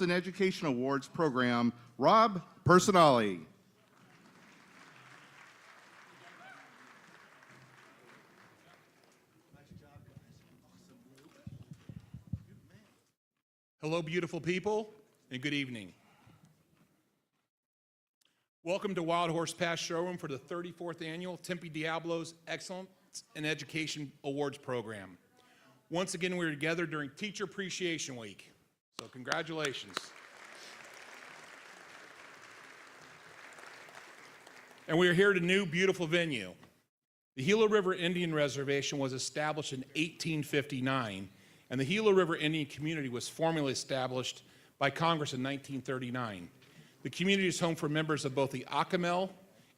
and Education Awards Program, Rob Personali. Hello, beautiful people, and good evening. Welcome to Wild Horse Pass Showroom for the 34th Annual Tempe Diablos Excellence in Education Awards Program. Once again, we're together during Teacher Appreciation Week, so congratulations. And we are here at a new, beautiful venue. The Gila River Indian Reservation was established in 1859, and the Gila River Indian community was formally established by Congress in 1939. The community is home for members of both the Acamel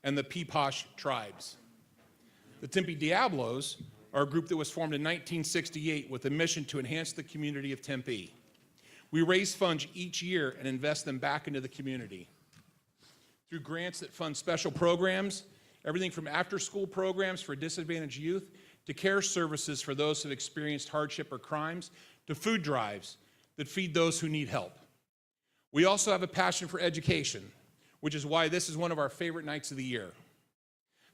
and the Peepash tribes. The Tempe Diablos are a group that was formed in 1968 with a mission to enhance the community of Tempe. We raise funds each year and invest them back into the community. Through grants that fund special programs, everything from after-school programs for disadvantaged youth to care services for those who have experienced hardship or crimes, to food drives that feed those who need help. We also have a passion for education, which is why this is one of our favorite nights of the year.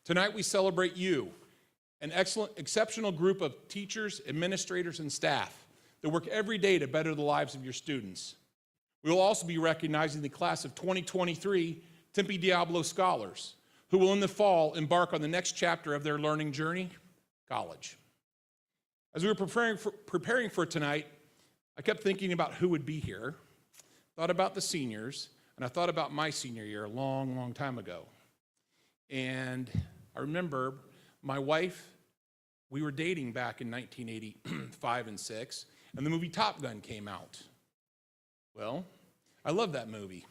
Tonight we celebrate you, an exceptional group of teachers, administrators, and staff that work every day to better the lives of your students. We will also be recognizing the class of 2023 Tempe Diablo Scholars, who will in the fall embark on the next chapter of their learning journey, college. As we were preparing for tonight, I kept thinking about who would be here, thought about the seniors, and I thought about my senior year a long, long time ago. And I remember my wife, we were dating back in 1985 and 6, and the movie Top Gun came out. Well, I love that movie.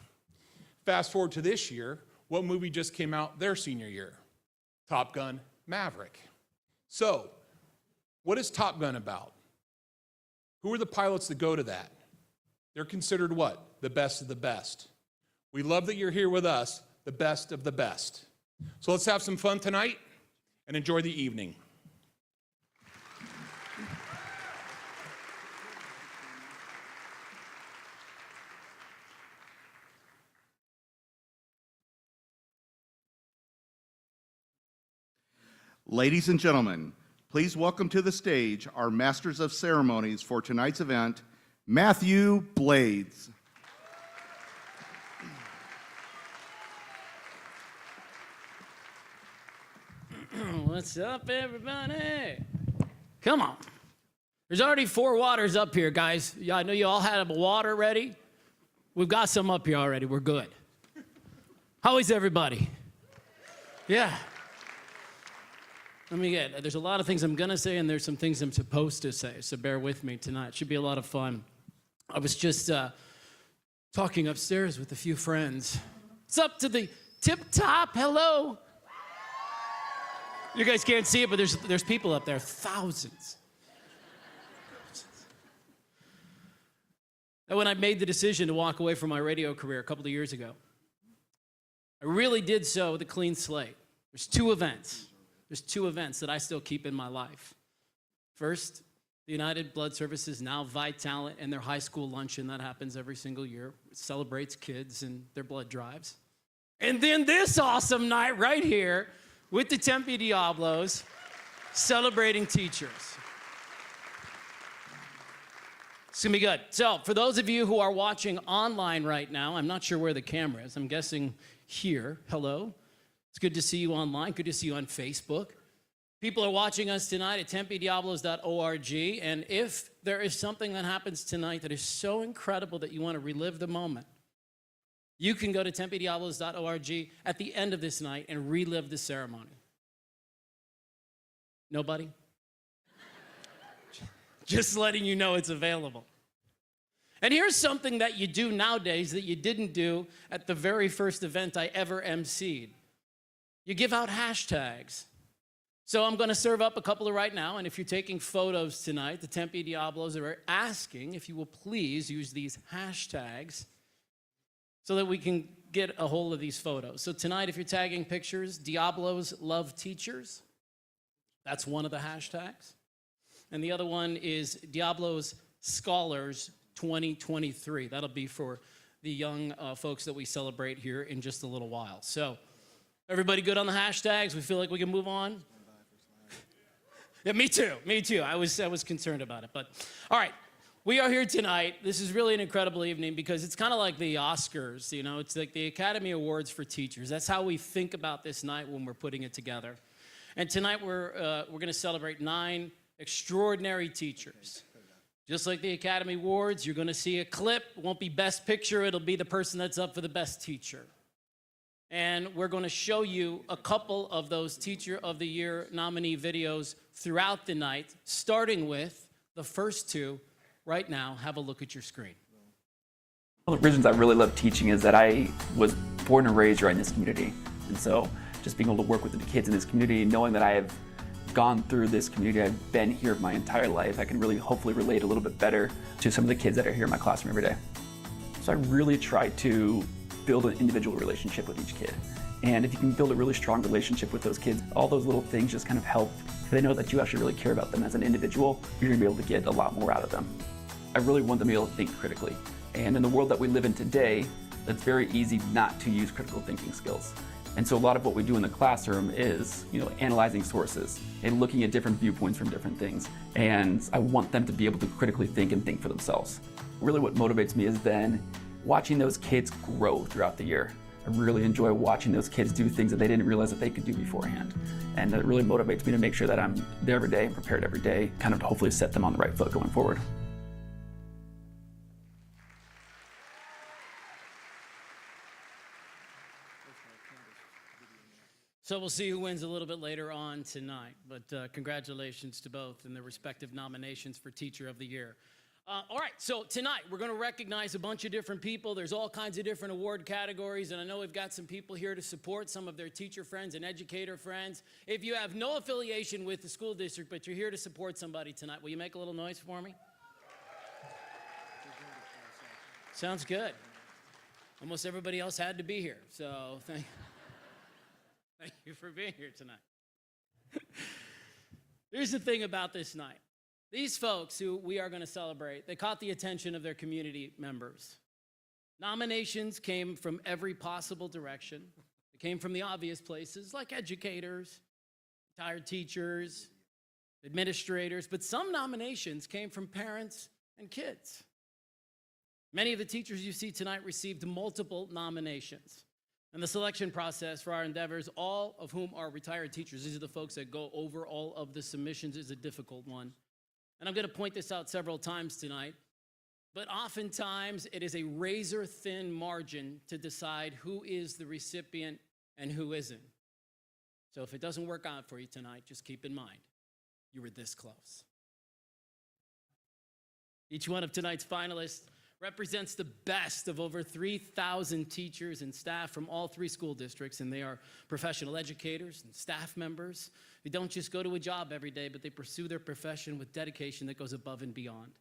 Fast forward to this year, what movie just came out their senior year? Top Gun Maverick. So, what is Top Gun about? Who are the pilots that go to that? They're considered what? The best of the best. We love that you're here with us, the best of the best. So let's have some fun tonight and enjoy the evening. Ladies and gentlemen, please welcome to the stage our Masters of Ceremonies for tonight's event, Matthew Blades. What's up, everybody? Come on. There's already 4 waters up here, guys. I know you all had a water ready. We've got some up here already. We're good. How is everybody? Yeah. There's a lot of things I'm going to say, and there's some things I'm supposed to say, so bear with me tonight. It should be a lot of fun. I was just talking upstairs with a few friends. It's up to the tip-top. Hello. You guys can't see it, but there's people up there, thousands. And when I made the decision to walk away from my radio career a couple of years ago, I really did so with a clean slate. There's 2 events. There's 2 events that I still keep in my life. First, the United Blood Services, now Vitalent, and their high school luncheon that happens every single year. It celebrates kids and their blood drives. And then this awesome night right here with the Tempe Diablos, celebrating teachers. It's gonna be good. So for those of you who are watching online right now, I'm not sure where the camera is. I'm guessing here. Hello. It's good to see you online. Good to see you on Facebook. People are watching us tonight at tempediablos.org, and if there is something that happens tonight that is so incredible that you want to relive the moment, you can go to tempediablos.org at the end of this night and relive the ceremony. Nobody? Just letting you know it's available. And here's something that you do nowadays that you didn't do at the very first event I ever emceed. You give out hashtags. So I'm going to serve up a couple right now, and if you're taking photos tonight, the Tempe Diablos are asking if you will please use these hashtags so that we can get a hold of these photos. So tonight, if you're tagging pictures, Diablos love teachers. That's one of the hashtags. And the other one is Diablos Scholars 2023. That'll be for the young folks that we celebrate here in just a little while. So, everybody good on the hashtags? We feel like we can move on? Yeah, me too. I was concerned about it, but all right. We are here tonight. This is really an incredible evening because it's kind of like the Oscars, you know? It's like the Academy Awards for teachers. That's how we think about this night when we're putting it together. And tonight we're going to celebrate 9 extraordinary teachers. Just like the Academy Awards, you're going to see a clip. It won't be Best Picture. It'll be the person that's up for the Best Teacher. And we're going to show you a couple of those Teacher of the Year nominee videos throughout the night, starting with the first 2 right now. Have a look at your screen. One of the reasons I really love teaching is that I was born and raised right in this community. And so just being able to work with the kids in this community, knowing that I have gone through this community, I've been here my entire life, I can really hopefully relate a little bit better to some of the kids that are here in my classroom every day. So I really try to build an individual relationship with each kid. And if you can build a really strong relationship with those kids, all those little things just kind of help. If they know that you actually really care about them as an individual, you're gonna be able to get a lot more out of them. I really want them to be able to think critically. And in the world that we live in today, it's very easy not to use critical thinking skills. And so a lot of what we do in the classroom is, analyzing sources and looking at different viewpoints from different things. And I want them to be able to critically think and think for themselves. Really what motivates me is then watching those kids grow throughout the year. I really enjoy watching those kids do things that they didn't realize that they could do beforehand. And it really motivates me to make sure that I'm there every day and prepared every day, kind of to hopefully set them on the right foot going forward. So we'll see who wins a little bit later on tonight, but congratulations to both in their respective nominations for Teacher of the Year. All right, so tonight we're going to recognize a bunch of different people. There's all kinds of different award categories, and I know we've got some people here to support some of their teacher friends and educator friends. If you have no affiliation with the school district, but you're here to support somebody tonight, will you make a little noise for me? Sounds good. Almost everybody else had to be here, so thank you for being here tonight. Here's the thing about this night. These folks who we are going to celebrate, they caught the attention of their community members. Nominations came from every possible direction. They came from the obvious places like educators, retired teachers, administrators, but some nominations came from parents and kids. Many of the teachers you see tonight received multiple nominations. And the selection process for our endeavors, all of whom are retired teachers, these are the folks that go over all of the submissions, is a difficult one. And I'm going to point this out several times tonight, but oftentimes it is a razor-thin margin to decide who is the recipient and who isn't. So if it doesn't work out for you tonight, just keep in mind, you were this close. Each one of tonight's finalists represents the best of over 3,000 teachers and staff from all 3 school districts, and they are professional educators and staff members who don't just go to a job every day, but they pursue their profession with dedication that goes above and beyond.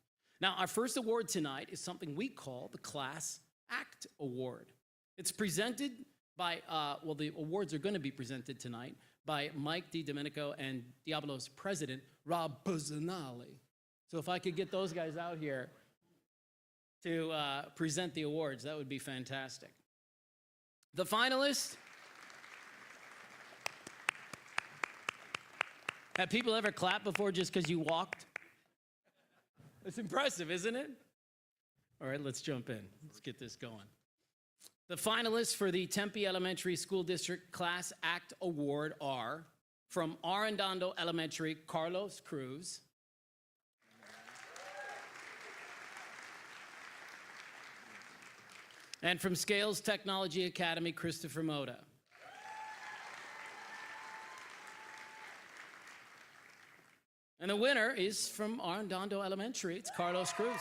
Now, our first award tonight is something we call the Class Act Award. It's presented by, the awards are going to be presented tonight by Mike DiDomenico and Diablos president, Rob Buzzanali. So if I could get those guys out here to present the awards, that would be fantastic. The finalists. Have people ever clapped before just because you walked? It's impressive, isn't it? All right, let's jump in. Let's get this going. The finalists for the Tempe Elementary School District Class Act Award are from Arredondo Elementary, Carlos Cruz. And from Scales Technology Academy, Christopher Moda. And the winner is from Arredondo Elementary. It's Carlos Cruz.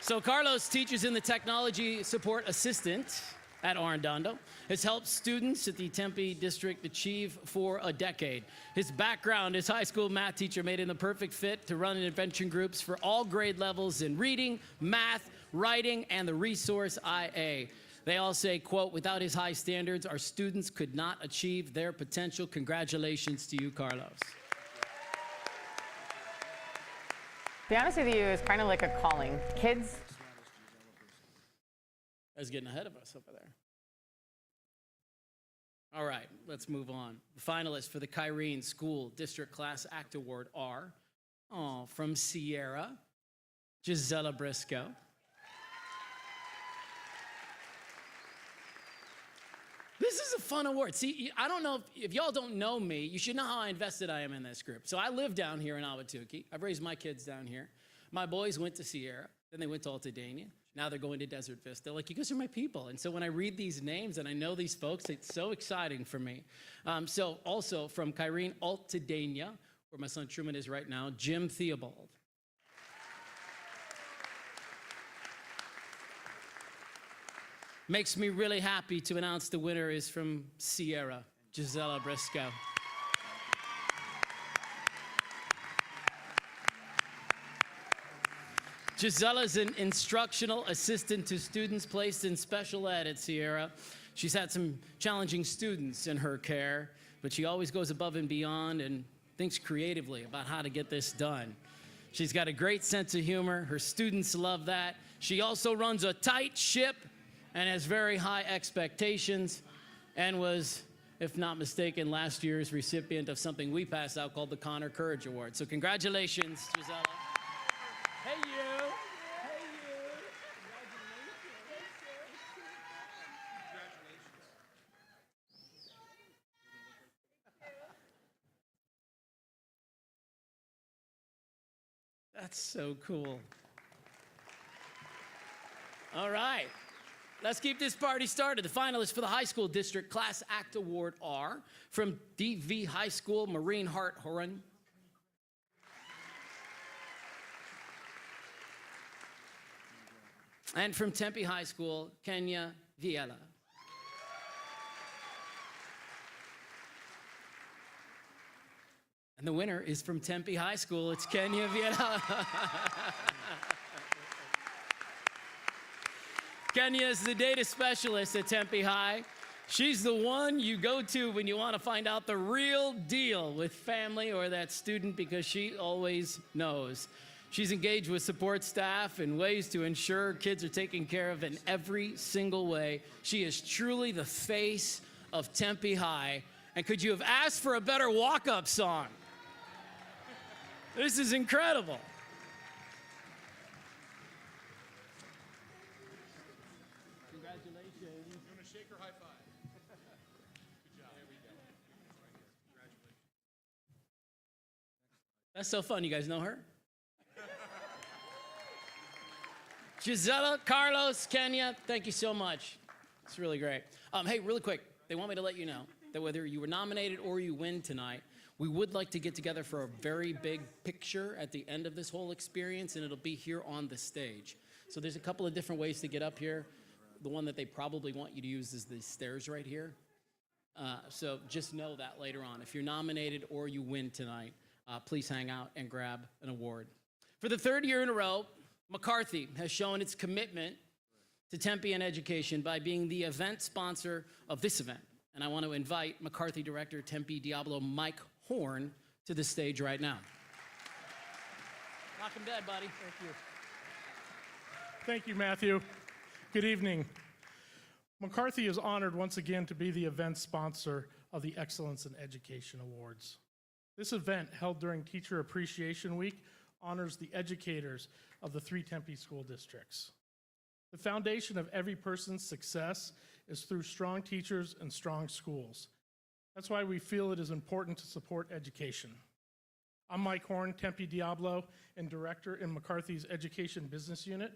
So Carlos teaches in the Technology Support Assistant at Arredondo, has helped students at the Tempe District achieve for a decade. His background as high school math teacher made him the perfect fit to run intervention groups for all grade levels in reading, math, writing, and the resource IA. They all say, quote, without his high standards, our students could not achieve their potential. Congratulations to you, Carlos. To be honest with you, it's kind of like a calling. Kids. I was getting ahead of us over there. All right, let's move on. The finalists for the Kyrene School District Class Act Award are, from Sierra, Gisela Briscoe. This is a fun award. See, I don't know if y'all don't know me, you should know how invested I am in this group. So I live down here in Ahwatukee. I've raised my kids down here. My boys went to Sierra, then they went to Altadena. Now they're going to Desert Vista. Like, you guys are my people. And so when I read these names and I know these folks, it's so exciting for me. So also from Kyrene, Altadena, where my son Truman is right now, Jim Theobald. Makes me really happy to announce the winner is from Sierra, Gisela Briscoe. Gisela is an instructional assistant to students placed in special ed at Sierra. She's had some challenging students in her care, but she always goes above and beyond and thinks creatively about how to get this done. She's got a great sense of humor. Her students love that. She also runs a tight ship and has very high expectations, and was, if not mistaken, last year's recipient of something we passed out called the Connor Courage Award. So congratulations, Gisela. Hey, you. Hey, you. That's so cool. All right. Let's keep this party started. The finalists for the High School District Class Act Award are from DV High School, Maureen Hart-Horan. And from Tempe High School, Kenya Viela. And the winner is from Tempe High School. It's Kenya Viela. Kenya is the data specialist at Tempe High. She's the one you go to when you want to find out the real deal with family or that student, because she always knows. She's engaged with support staff in ways to ensure kids are taken care of in every single way. She is truly the face of Tempe High. And could you have asked for a better walk-up song? This is incredible. Congratulations. You want to shake her high five? Good job. There we go. Congratulations. That's so fun. You guys know her? Gisela, Carlos, Kenya, thank you so much. It's really great. Hey, really quick, they want me to let you know that whether you were nominated or you win tonight, we would like to get together for a very big picture at the end of this whole experience, and it'll be here on the stage. So there's a couple of different ways to get up here. The one that they probably want you to use is the stairs right here. So just know that later on. If you're nominated or you win tonight, please hang out and grab an award. For the third year in a row, McCarthy has shown its commitment to Tempe and education by being the event sponsor of this event. And I want to invite McCarthy Director Tempe Diablo Mike Horn to the stage right now. Knock him dead, buddy. Thank you. Thank you, Matthew. Good evening. McCarthy is honored once again to be the event sponsor of the Excellence in Education Awards. This event, held during Teacher Appreciation Week, honors the educators of the 3 Tempe school districts. The foundation of every person's success is through strong teachers and strong schools. That's why we feel it is important to support education. I'm Mike Horn, Tempe Diablo, and Director in McCarthy's Education Business Unit.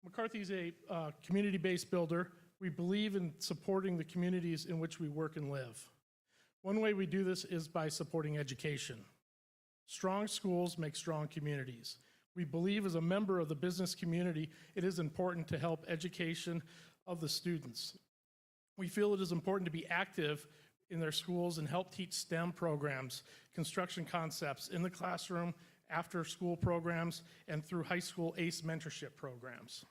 McCarthy's a community-based builder. We believe in supporting the communities in which we work and live. One way we do this is by supporting education. Strong schools make strong communities. We believe as a member of the business community, it is important to help education of the students. We feel it is important to be active in their schools and help teach STEM programs, construction concepts in the classroom, after school programs, and through high school ACE mentorship programs.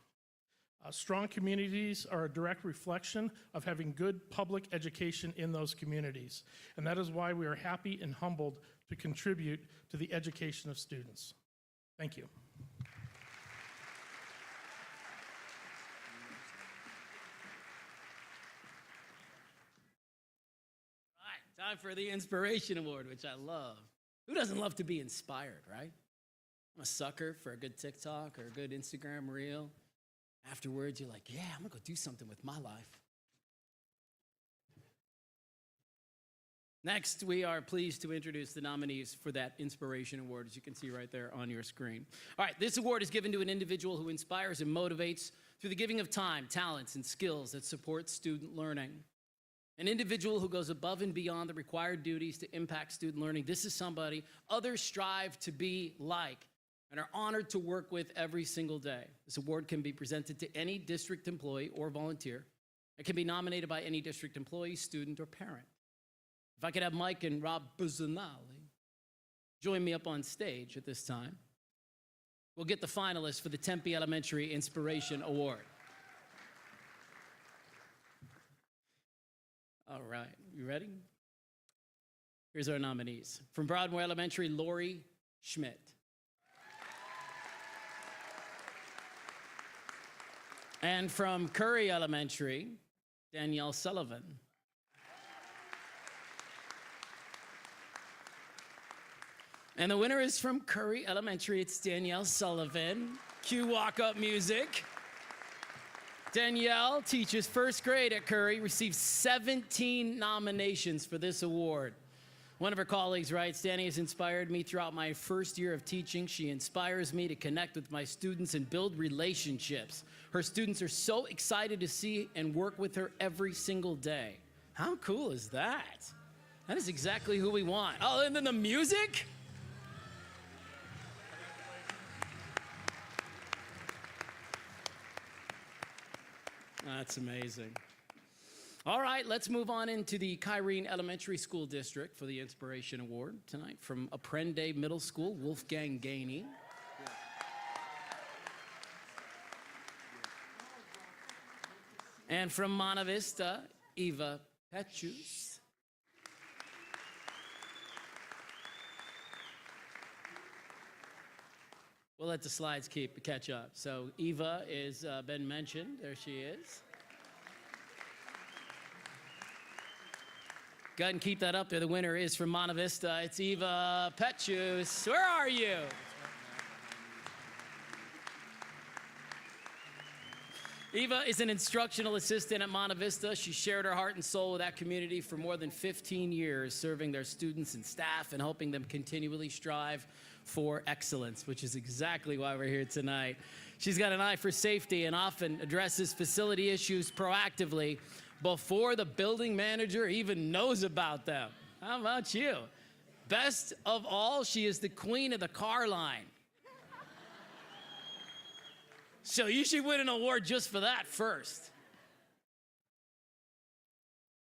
Strong communities are a direct reflection of having good public education in those communities. And that is why we are happy and humbled to contribute to the education of students. Thank you. All right, time for the Inspiration Award, which I love. Who doesn't love to be inspired, right? I'm a sucker for a good TikTok or a good Instagram reel. Afterwards, you're like, yeah, I'm gonna go do something with my life. Next, we are pleased to introduce the nominees for that Inspiration Award, as you can see right there on your screen. All right, this award is given to an individual who inspires and motivates through the giving of time, talents, and skills that support student learning. An individual who goes above and beyond the required duties to impact student learning. This is somebody others strive to be like and are honored to work with every single day. This award can be presented to any district employee or volunteer. It can be nominated by any district employee, student, or parent. If I could have Mike and Rob Buzzanali join me up on stage at this time, we'll get the finalists for the Tempe Elementary Inspiration Award. All right, you ready? Here's our nominees. From Broadmoor Elementary, Lori Schmidt. And from Curry Elementary, Danielle Sullivan. And the winner is from Curry Elementary. It's Danielle Sullivan. Cue walk-up music. Danielle teaches first grade at Curry, received 17 nominations for this award. One of her colleagues writes, Danny has inspired me throughout my first year of teaching. She inspires me to connect with my students and build relationships. Her students are so excited to see and work with her every single day. How cool is that? That is exactly who we want. Oh, and then the music? That's amazing. All right, let's move on into the Kyrene Elementary School District for the Inspiration Award tonight. From Apprende Middle School, Wolfgang Gainey. And from Monte Vista, Eva Petrus. We'll let the slides catch up. So Eva is been mentioned. There she is. Go ahead and keep that up there. The winner is from Monte Vista. It's Eva Petrus. Where are you? Eva is an instructional assistant at Monte Vista. She shared her heart and soul with that community for more than 15 years, serving their students and staff and helping them continually strive for excellence, which is exactly why we're here tonight. She's got an eye for safety and often addresses facility issues proactively before the building manager even knows about them. How about you? Best of all, she is the queen of the car line. So you should win an award just for that first.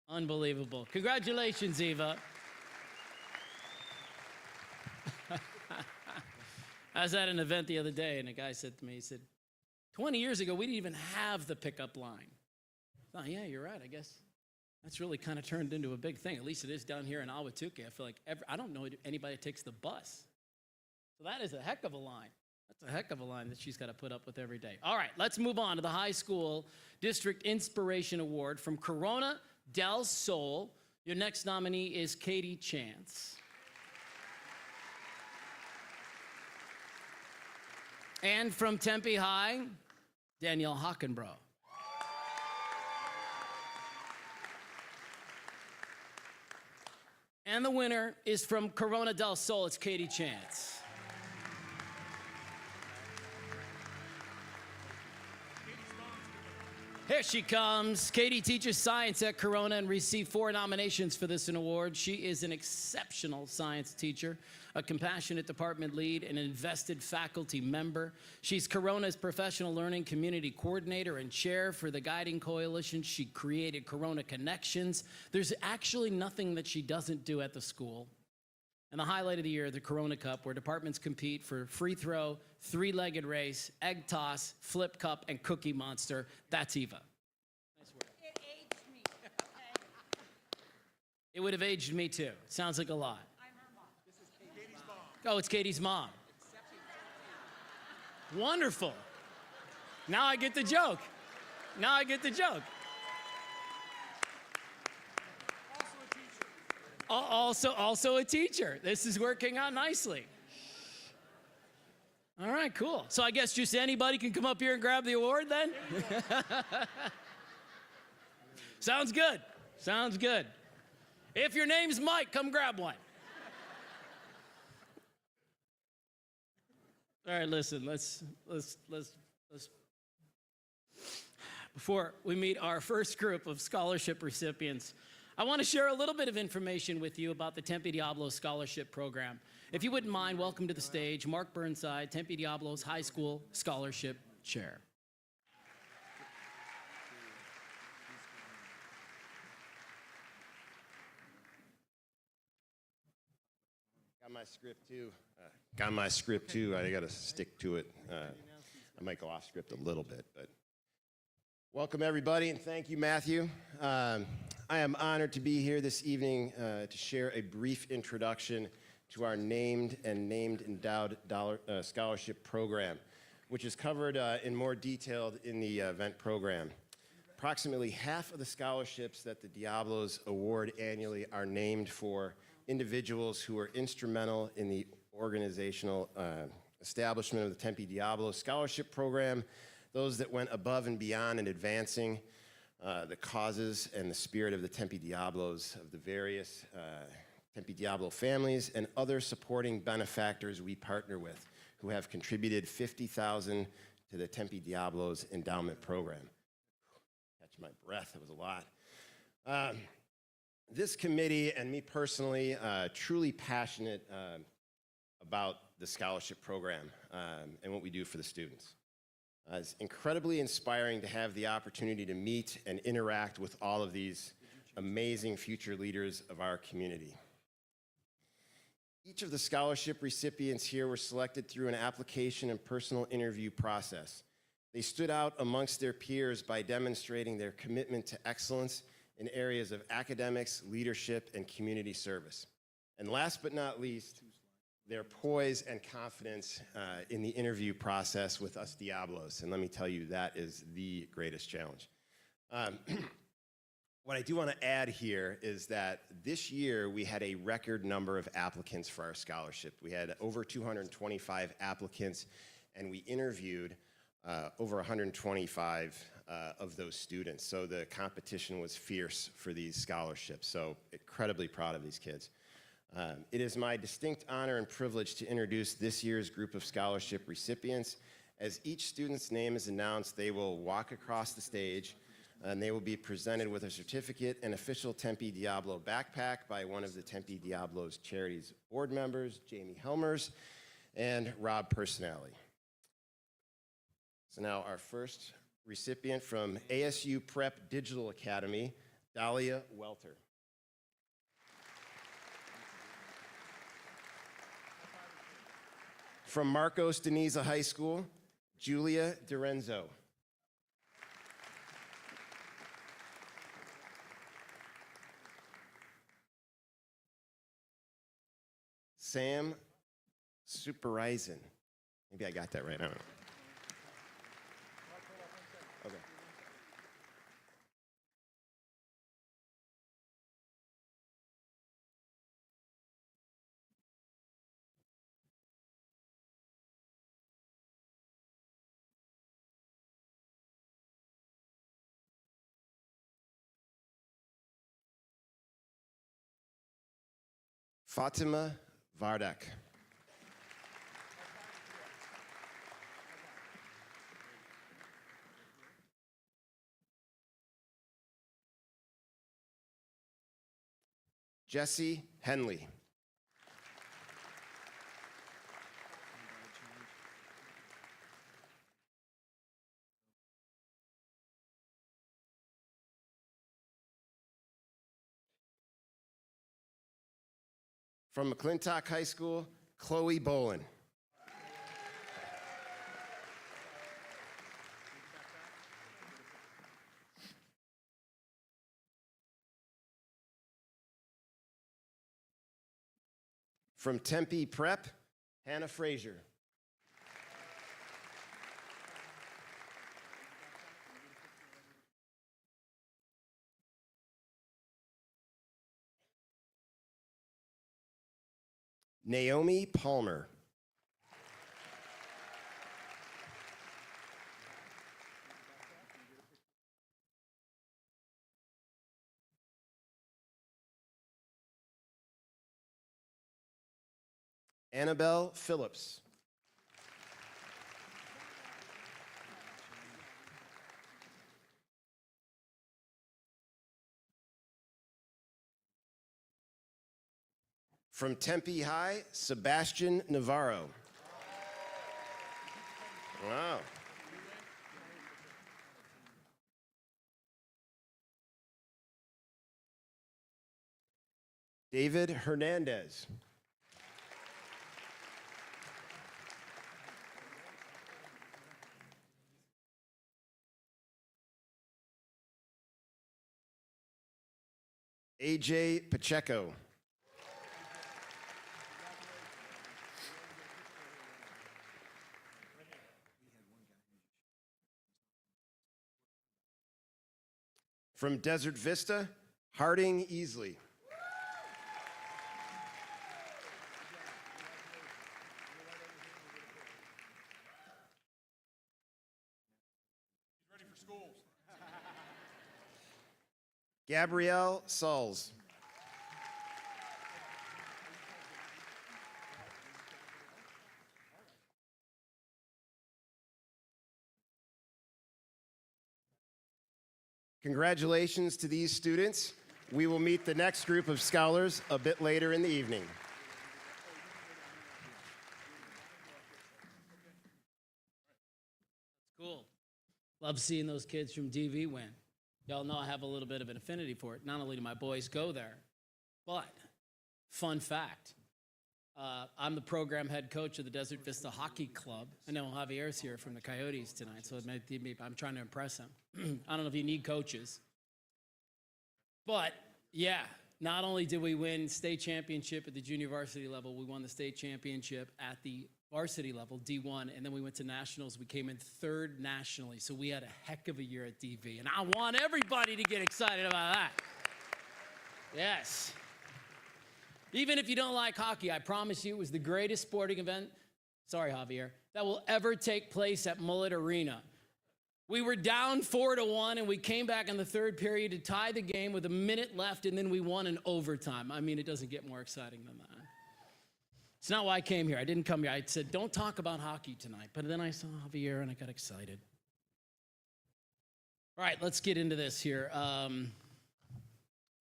Unbelievable. Congratulations, Eva. I was at an event the other day, and a guy said to me, he said, 20 years ago, we didn't even have the pickup line. I thought, yeah, you're right. I guess that's really kind of turned into a big thing. At least it is down here in Ahwatukee. I feel like I don't know anybody that takes the bus. So that is a heck of a line. That's a heck of a line that she's got to put up with every day. All right, let's move on to the High School District Inspiration Award from Corona del Sol. Your next nominee is Katie Chance. And from Tempe High, Danielle Hockenbrough. And the winner is from Corona del Sol. It's Katie Chance. Here she comes. Katie teaches science at Corona and received 4 nominations for this award. She is an exceptional science teacher, a compassionate department lead, and an invested faculty member. She's Corona's professional learning community coordinator and chair for the Guiding Coalition. She created Corona Connections. There's actually nothing that she doesn't do at the school. And the highlight of the year, the Corona Cup, where departments compete for free throw, 3-legged race, egg toss, flip cup, and cookie monster. That's Eva. Nice work. It aged me. Okay. It would have aged me too. Sounds like a lot. I'm her mom. This is Oh, it's Katie's mom. Wonderful. Now I get the joke. Now I get the joke. Also a teacher. This is working out nicely. All right, cool. So I guess just anybody can come up here and grab the award then? Sounds good. Sounds good. If your name's Mike, come grab one. All right, listen, let's before we meet our first group of scholarship recipients, I want to share a little bit of information with you about the Tempe Diablos Scholarship Program. If you wouldn't mind, welcome to the stage, Mark Burnside, Tempe Diablos High School Scholarship Chair. Got my script too. I got to stick to it. I might go off script a little bit, but welcome everybody, and thank you, Matthew. I am honored to be here this evening to share a brief introduction to our named endowed scholarship program, which is covered in more detail in the event program. Approximately half of the scholarships that the Diablos award annually are named for individuals who are instrumental in the organizational establishment of the Tempe Diablos Scholarship Program, those that went above and beyond in advancing the causes and the spirit of the Tempe Diablos, of the various Tempe Diablo families, and other supporting benefactors we partner with who have contributed $50,000 to the Tempe Diablos Endowment Program. Catch my breath, that was a lot. This committee and me personally, truly passionate about the scholarship program and what we do for the students. It's incredibly inspiring to have the opportunity to meet and interact with all of these amazing future leaders of our community. Each of the scholarship recipients here were selected through an application and personal interview process. They stood out amongst their peers by demonstrating their commitment to excellence in areas of academics, leadership, and community service. And last but not least, their poise and confidence in the interview process with us Diablos. And let me tell you, that is the greatest challenge. What I do want to add here is that this year we had a record number of applicants for our scholarship. We had over 225 applicants, and we interviewed over 125 of those students. So the competition was fierce for these scholarships. So incredibly proud of these kids. It is my distinct honor and privilege to introduce this year's group of scholarship recipients. As each student's name is announced, they will walk across the stage and they will be presented with a certificate and official Tempe Diablo backpack by one of the Tempe Diablos Charities board members, Jamie Helmers and Rob Personale. So now our first recipient from ASU Prep Digital Academy, Dahlia Welter. From Marcos Deniza High School, Julia DiRenzo. Sam Superisen. Maybe I got that right. I don't know. Okay. Fatima Vardak. Jesse Henley. From McClintock High School, Chloe Bolin. From Tempe Prep, Hannah Frazier. Naomi Palmer. Annabelle Phillips. From Tempe High, Sebastian Navarro. Wow. David Hernandez. AJ Pacheco. From Desert Vista, Harding Easley. Ready for schools. Gabrielle Sauls. Congratulations to these students. We will meet the next group of scholars a bit later in the evening. Cool. Love seeing those kids from DV win. Y'all know I have a little bit of an affinity for it. Not only do my boys go there, but fun fact, I'm the program head coach of the Desert Vista Hockey Club. I know Javier's here from the Coyotes tonight, so I'm trying to impress him. I don't know if you need coaches. But, yeah, not only did we win state championship at the junior varsity level, we won the state championship at the varsity level, D1, and then we went to nationals. We came in third nationally, so we had a heck of a year at DV, and I want everybody to get excited about that. Yes. Even if you don't like hockey, I promise you it was the greatest sporting event, sorry, Javier, that will ever take place at Mullet Arena. We were down 4-1, and we came back in the third period to tie the game with a minute left, and then we won in overtime. I mean, it doesn't get more exciting than that. It's not why I came here. I didn't come here. I said, don't talk about hockey tonight. But then I saw Javier, and I got excited. All right, let's get into this here.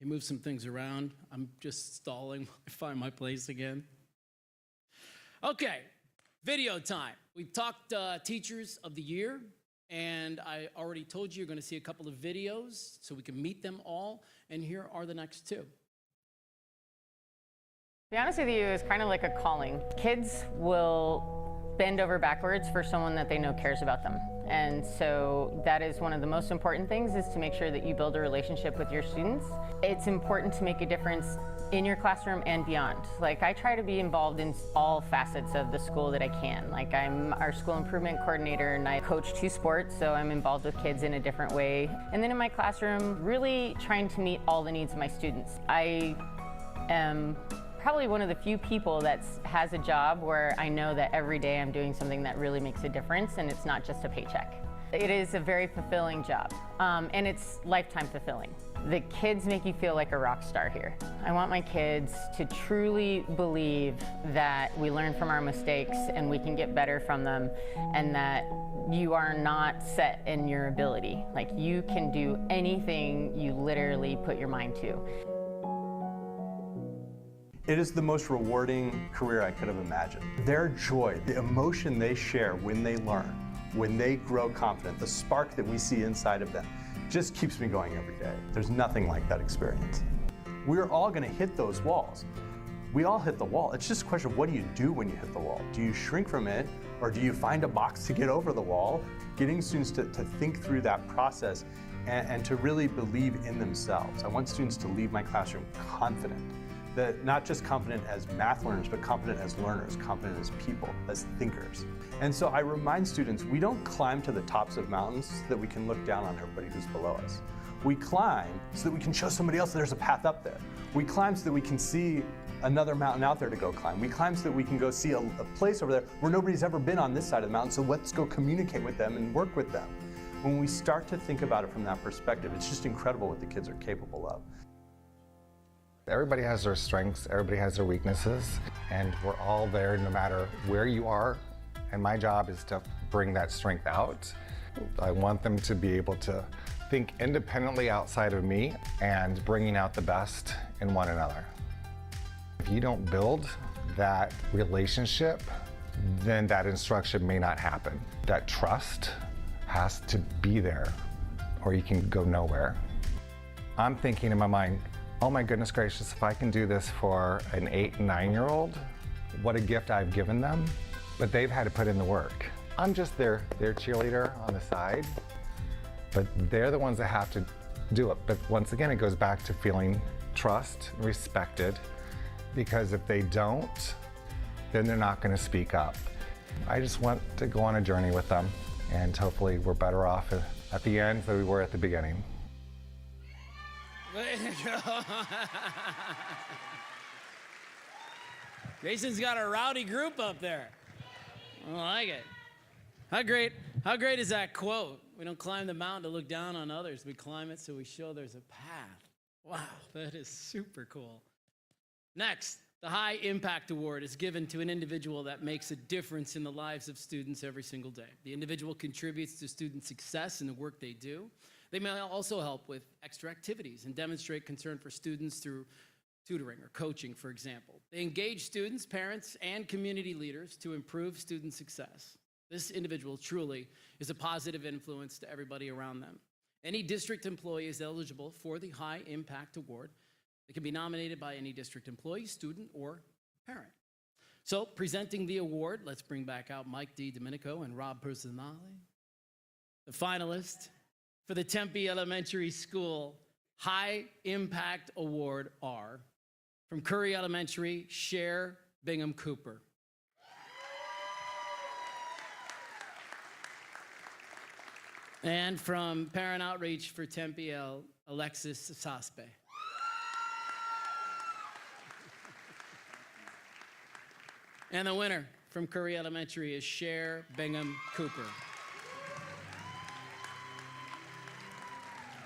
You move some things around. I'm just stalling while I find my place again. Okay, video time. We've talked Teachers of the Year, and I already told you you're going to see a couple of videos so we can meet them all, and here are the next two. To be honest with you, it's kind of like a calling. Kids will bend over backwards for someone that they know cares about them. And so that is one of the most important things, is to make sure that you build a relationship with your students. It's important to make a difference in your classroom and beyond. Like, I try to be involved in all facets of the school that I can. Like, I'm our school improvement coordinator, and I coach 2 sports, so I'm involved with kids in a different way. And then in my classroom, really trying to meet all the needs of my students. I am probably one of the few people that has a job where I know that every day I'm doing something that really makes a difference, and it's not just a paycheck. It is a very fulfilling job, and it's lifetime fulfilling. The kids make you feel like a rock star here. I want my kids to truly believe that we learn from our mistakes and we can get better from them, and that you are not set in your ability. Like, you can do anything you literally put your mind to. It is the most rewarding career I could have imagined. Their joy, the emotion they share when they learn, when they grow confident, the spark that we see inside of them, just keeps me going every day. There's nothing like that experience. We're all gonna hit those walls. We all hit the wall. It's just a question of, what do you do when you hit the wall? Do you shrink from it, or do you find a box to get over the wall? Getting students to think through that process and to really believe in themselves. I want students to leave my classroom confident. That not just confident as math learners, but confident as learners, confident as people, as thinkers. And so I remind students, we don't climb to the tops of mountains so that we can look down on everybody who's below us. We climb so that we can show somebody else that there's a path up there. We climb so that we can see another mountain out there to go climb. We climb so that we can go see a place over there where nobody's ever been on this side of the mountain, so let's go communicate with them and work with them. When we start to think about it from that perspective, it's just incredible what the kids are capable of. Everybody has their strengths, everybody has their weaknesses, and we're all there no matter where you are, and my job is to bring that strength out. I want them to be able to think independently outside of me and bringing out the best in one another. If you don't build that relationship, then that instruction may not happen. That trust has to be there or you can go nowhere. I'm thinking in my mind, oh my goodness gracious, if I can do this for an 8 and 9-year-old, what a gift I've given them, but they've had to put in the work. I'm just their cheerleader on the side, but they're the ones that have to do it. But once again, it goes back to feeling trust, respected, because if they don't, then they're not going to speak up. I just want to go on a journey with them, and hopefully we're better off at the end than we were at the beginning. Jason's got a rowdy group up there. I like it. How great is that quote? We don't climb the mountain to look down on others. We climb it so we show there's a path. Wow, that is super cool. Next, the High Impact Award is given to an individual that makes a difference in the lives of students every single day. The individual contributes to student success in the work they do. They may also help with extra activities and demonstrate concern for students through tutoring or coaching, for example. They engage students, parents, and community leaders to improve student success. This individual truly is a positive influence to everybody around them. Any district employee is eligible for the High Impact Award. It can be nominated by any district employee, student, or parent. So, presenting the award, let's bring back out Mike D. Domenico and Rob Personale. The finalists for the Tempe Elementary School High Impact Award are, from Curry Elementary, Cher Bingham Cooper. And from Parent Outreach for Tempe L, Alexis Saspe. And the winner from Curry Elementary is Cher Bingham Cooper.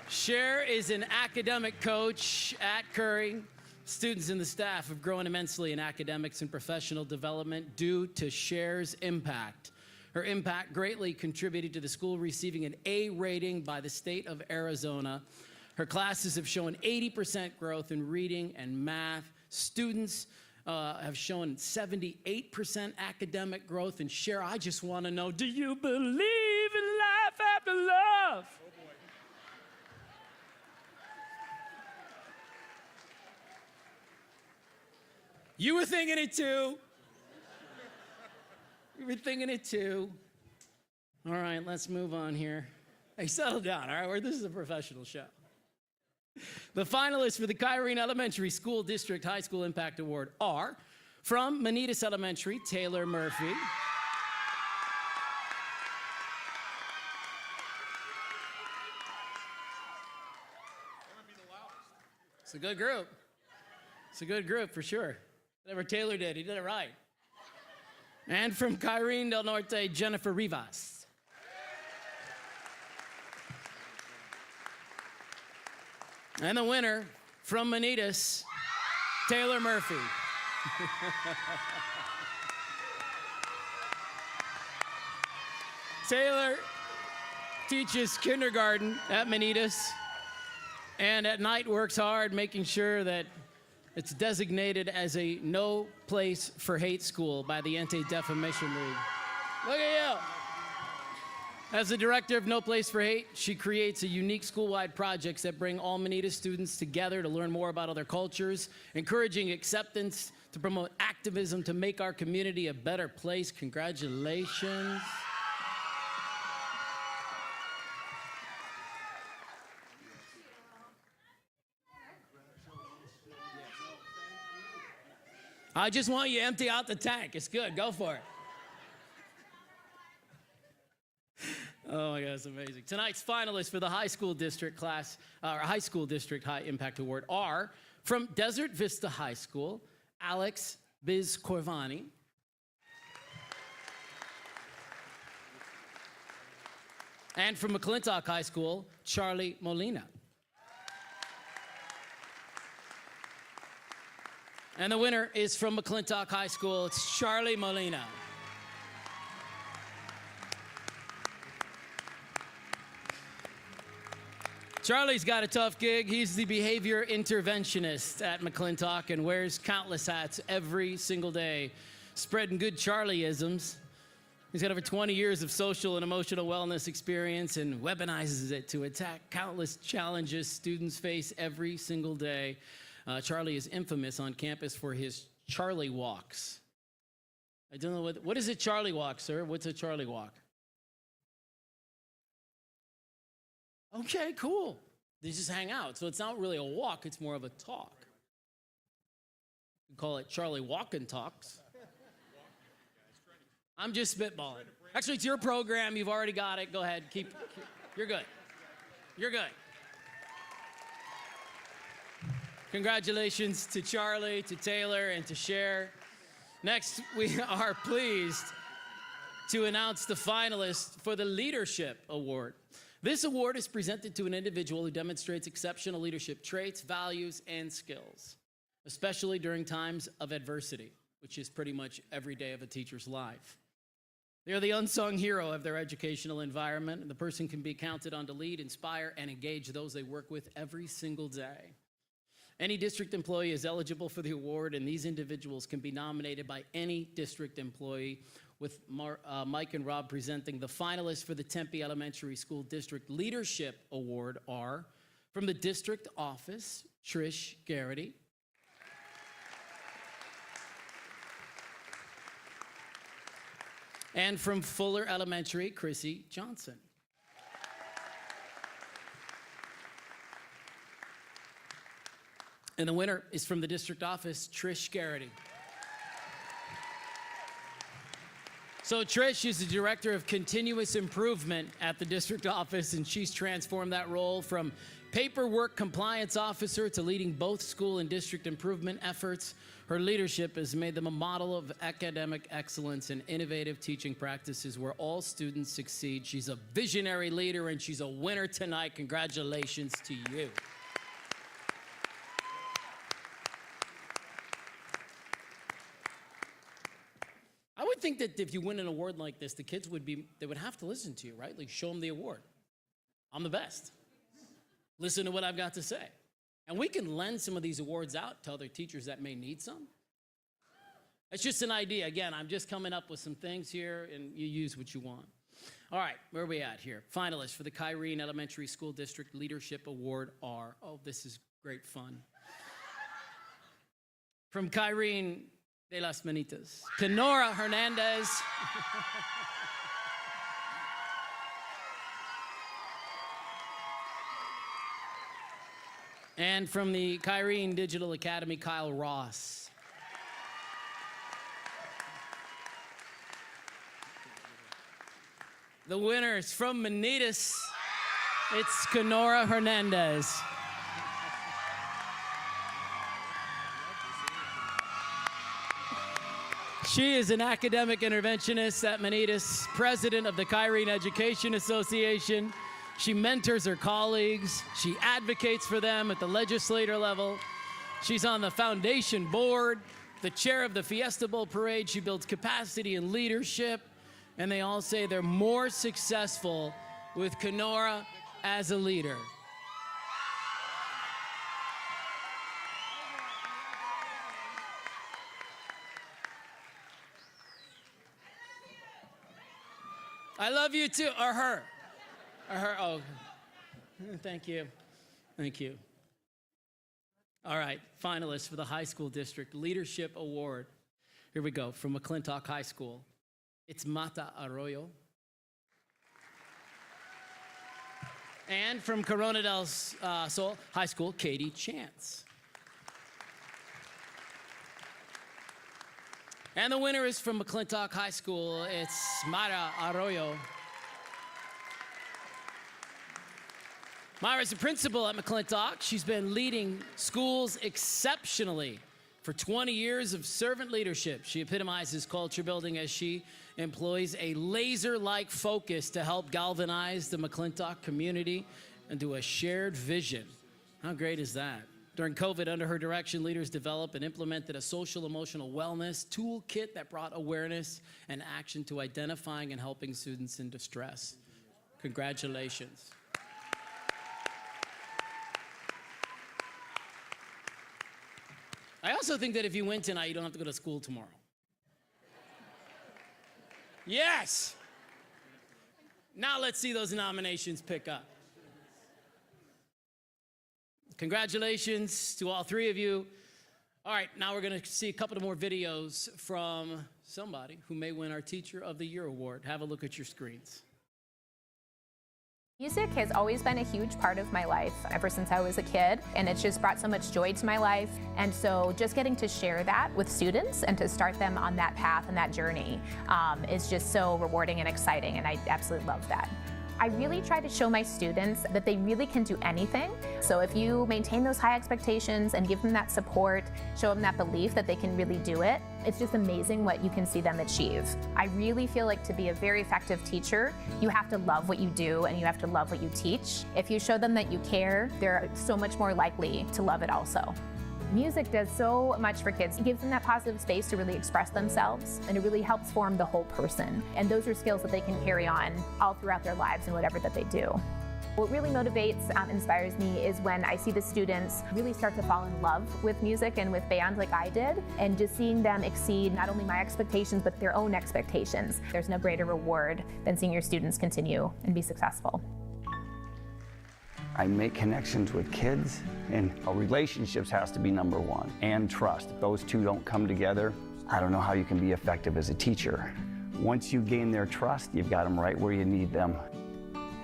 Cher is an academic coach at Curry. Students and the staff have grown immensely in academics and professional development due to Cher's impact. Her impact greatly contributed to the school receiving an A rating by the state of Arizona. Her classes have shown 80% growth in reading and math. Students have shown 78% academic growth. And Cher, I just want to know, do you believe in life after love? You were thinking it too. You were thinking it too. All right, let's move on here. Hey, settle down, all right? This is a professional show. The finalists for the Kyrene Elementary School District High School Impact Award are, from Manitas Elementary, Taylor Murphy. It's a good group. It's a good group for sure. Whatever Taylor did, he did it right. And from Kyrene del Norte, Jennifer Rivas. And the winner from Manitas, Taylor Murphy. Taylor teaches kindergarten at Manitas and at night works hard making sure that it's designated as a no place for hate school by the Anti-Defamation League. Look at you. As the director of No Place for Hate, she creates a unique school-wide projects that bring all Manitas students together to learn more about other cultures, encouraging acceptance, to promote activism, to make our community a better place. Congratulations. I just want you to empty out the tank. It's good. Go for it. Oh my God, it's amazing. Tonight's finalists for the high school district class, High School District High Impact Award are from Desert Vista High School, Alex Biz Corvani. And from McClintock High School, Charlie Molina. And the winner is from McClintock High School. It's Charlie Molina. Charlie's got a tough gig. He's the behavior interventionist at McClintock and wears countless hats every single day, spreading good Charlie-isms. He's got over 20 years of social and emotional wellness experience and weaponizes it to attack countless challenges students face every single day. Charlie is infamous on campus for his Charlie walks. I don't know what is a Charlie walk, sir? What's a Charlie walk? Okay, cool. They just hang out. So it's not really a walk, it's more of a talk. We call it Charlie walk and talks. I'm just spitballing. Actually, it's your program. You've already got it. Go ahead. You're good. You're good. Congratulations to Charlie, to Taylor, and to Cher. Next, we are pleased to announce the finalists for the Leadership Award. This award is presented to an individual who demonstrates exceptional leadership traits, values, and skills, especially during times of adversity, which is pretty much every day of a teacher's life. They are the unsung hero of their educational environment, and the person can be counted on to lead, inspire, and engage those they work with every single day. Any district employee is eligible for the award, and these individuals can be nominated by any district employee, with Mike and Rob presenting. The finalists for the Tempe Elementary School District Leadership Award are, from the district office, Trish Garrity. And from Fuller Elementary, Chrissy Johnson. And the winner is from the district office, Trish Garrity. So Trish is the director of continuous improvement at the district office, and she's transformed that role from paperwork compliance officer to leading both school and district improvement efforts. Her leadership has made them a model of academic excellence and innovative teaching practices where all students succeed. She's a visionary leader, and she's a winner tonight. Congratulations to you. I would think that if you win an award like this, the kids would have to listen to you, right? Like, show them the award. I'm the best. Listen to what I've got to say. And we can lend some of these awards out to other teachers that may need some. It's just an idea. Again, I'm just coming up with some things here, and you use what you want. All right, where are we at here? Finalists for the Kyrene Elementary School District Leadership Award are, oh, this is great fun. From Kyrene de las Manitas, Kenora Hernandez. And from the Kyrene Digital Academy, Kyle Ross. The winners from Manitas, it's Kenora Hernandez. She is an academic interventionist at Manitas, president of the Kyrene Education Association. She mentors her colleagues. She advocates for them at the legislator level. She's on the foundation board, the chair of the Fiesta Bowl parade. She builds capacity and leadership. And they all say they're more successful with Kenora as a leader. I love you too, or her. Or her, oh, thank you. Thank you. All right, finalists for the High School District Leadership Award. Here we go, from McClintock High School. It's Mata Arroyo. And from Corona del Sol High School, Katie Chance. And the winner is from McClintock High School. It's Mara Arroyo. Myra's a principal at McClintock. She's been leading schools exceptionally For 20 years of servant leadership, she epitomizes culture building as she employs a laser-like focus to help galvanize the McClintock community into a shared vision. How great is that? During COVID, under her direction, leaders developed and implemented a social emotional wellness toolkit that brought awareness and action to identifying and helping students in distress. Congratulations. I also think that if you win tonight, you don't have to go to school tomorrow. Yes! Now let's see those nominations pick up. Congratulations to all three of you. All right, now we're going to see a couple of more videos from somebody who may win our Teacher of the Year award. Have a look at your screens. Music has always been a huge part of my life ever since I was a kid, and it's just brought so much joy to my life. And so just getting to share that with students and to start them on that path and that journey is just so rewarding and exciting, and I absolutely love that. I really try to show my students that they really can do anything. So if you maintain those high expectations and give them that support, show them that belief that they can really do it, it's just amazing what you can see them achieve. I really feel like to be a very effective teacher, you have to love what you do and you have to love what you teach. If you show them that you care, they're so much more likely to love it also. Music does so much for kids. It gives them that positive space to really express themselves, and it really helps form the whole person. And those are skills that they can carry on all throughout their lives in whatever that they do. What really motivates, inspires me is when I see the students really start to fall in love with music and with band like I did, and just seeing them exceed not only my expectations, but their own expectations. There's no greater reward than seeing your students continue and be successful. I make connections with kids, and relationships has to be number one, and trust. If those two don't come together, I don't know how you can be effective as a teacher. Once you gain their trust, you've got them right where you need them.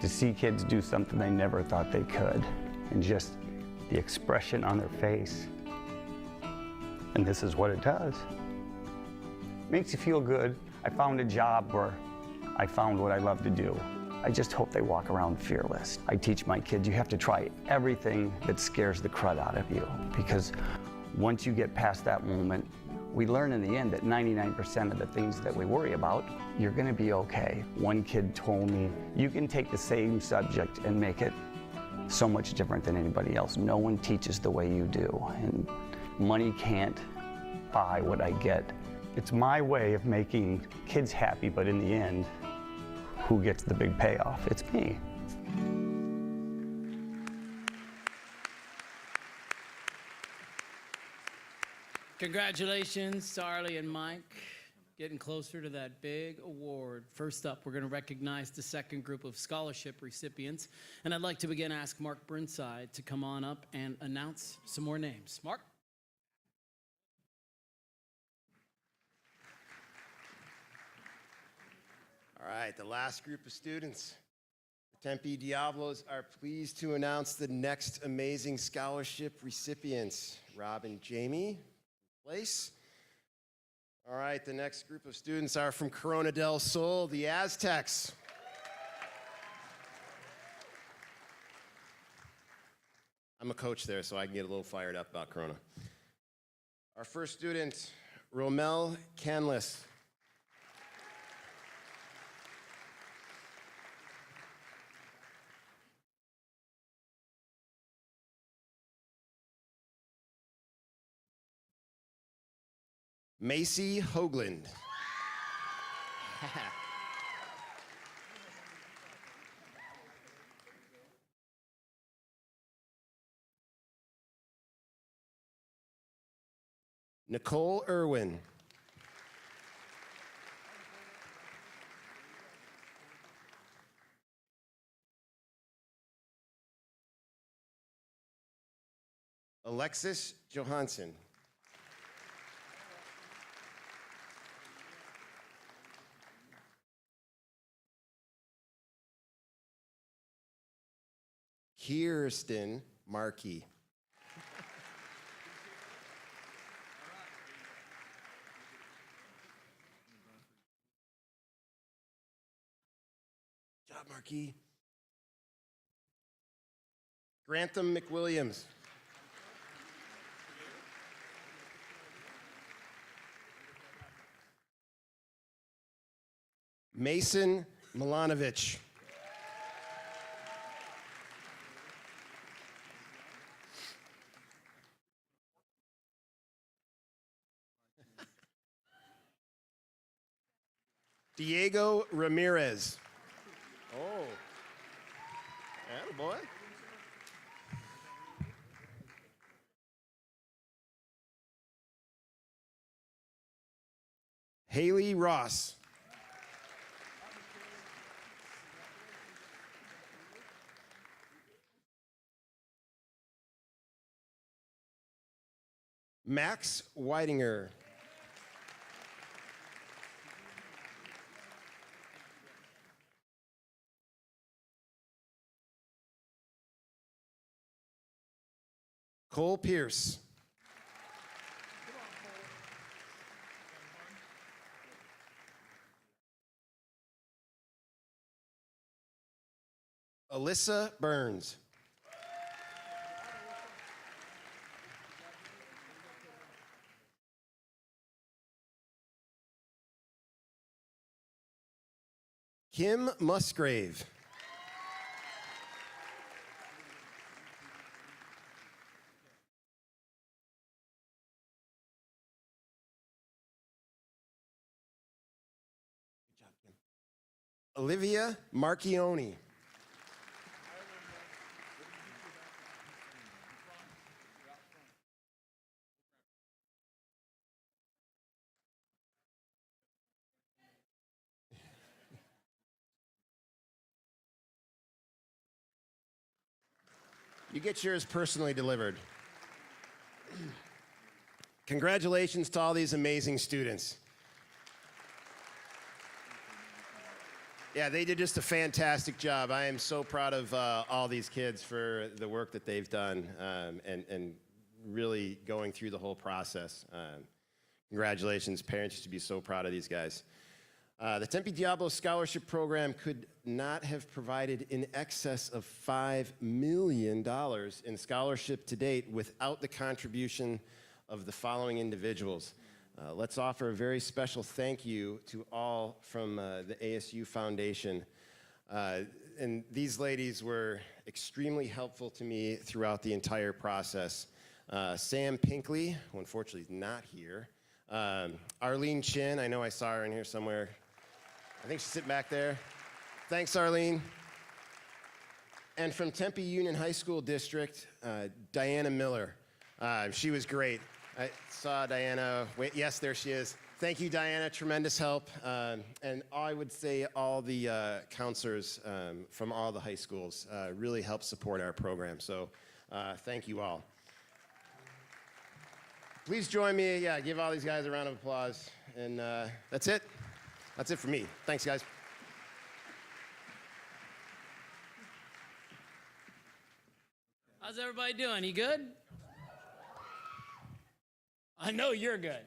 To see kids do something they never thought they could, and just the expression on their face, and this is what it does. Makes you feel good. I found a job where I found what I love to do. I just hope they walk around fearless. I teach my kids, you have to try everything that scares the crud out of you, because once you get past that moment, we learn in the end that 99% of the things that we worry about, you're gonna be okay. One kid told me, you can take the same subject and make it so much different than anybody else. No one teaches the way you do, and money can't buy what I get. It's my way of making kids happy, but in the end, who gets the big payoff? It's me. Congratulations, Charlie and Mike, getting closer to that big award. First up, we're going to recognize the second group of scholarship recipients, and I'd like to begin ask Mark Burnside to come on up and announce some more names. Mark? All right, the last group of students, the Tempe Diablos, are pleased to announce the next amazing scholarship recipients. Rob and Jamie, place. All right, the next group of students are from Corona del Sol, the Aztecs. I'm a coach there, so I can get a little fired up about Corona. Our first student, Romel Canlis. Macy Hoagland. Nicole Irwin. Alexis Johansson. Kirsten Markey. Good job, Markey. Grantham McWilliams. Mason Milanovic. Diego Ramirez. Oh, attaboy. Haley Ross. Max Weidinger. Cole Pierce. Alyssa Burns. Kim Musgrave. Olivia Marchioni. You get yours personally delivered. Congratulations to all these amazing students. Yeah, they did just a fantastic job. I am so proud of all these kids for the work that they've done and really going through the whole process. Congratulations, parents should be so proud of these guys. The Tempe Diablos Scholarship Program could not have provided in excess of $5 million in scholarship to date without the contribution of the following individuals. Let's offer a very special thank you to all from the ASU Foundation. And these ladies were extremely helpful to me throughout the entire process. Sam Pinkley, who unfortunately is not here. Arlene Chin, I know I saw her in here somewhere. I think she's sitting back there. Thanks, Arlene. And from Tempe Union High School District, Diana Miller. She was great. I saw Diana. Wait, yes, there she is. Thank you, Diana. Tremendous help. And I would say all the counselors from all the high schools really helped support our program. So thank you all. Please join me. Yeah, give all these guys a round of applause. And that's it. That's it for me. Thanks, guys. How's everybody doing? You good? I know you're good.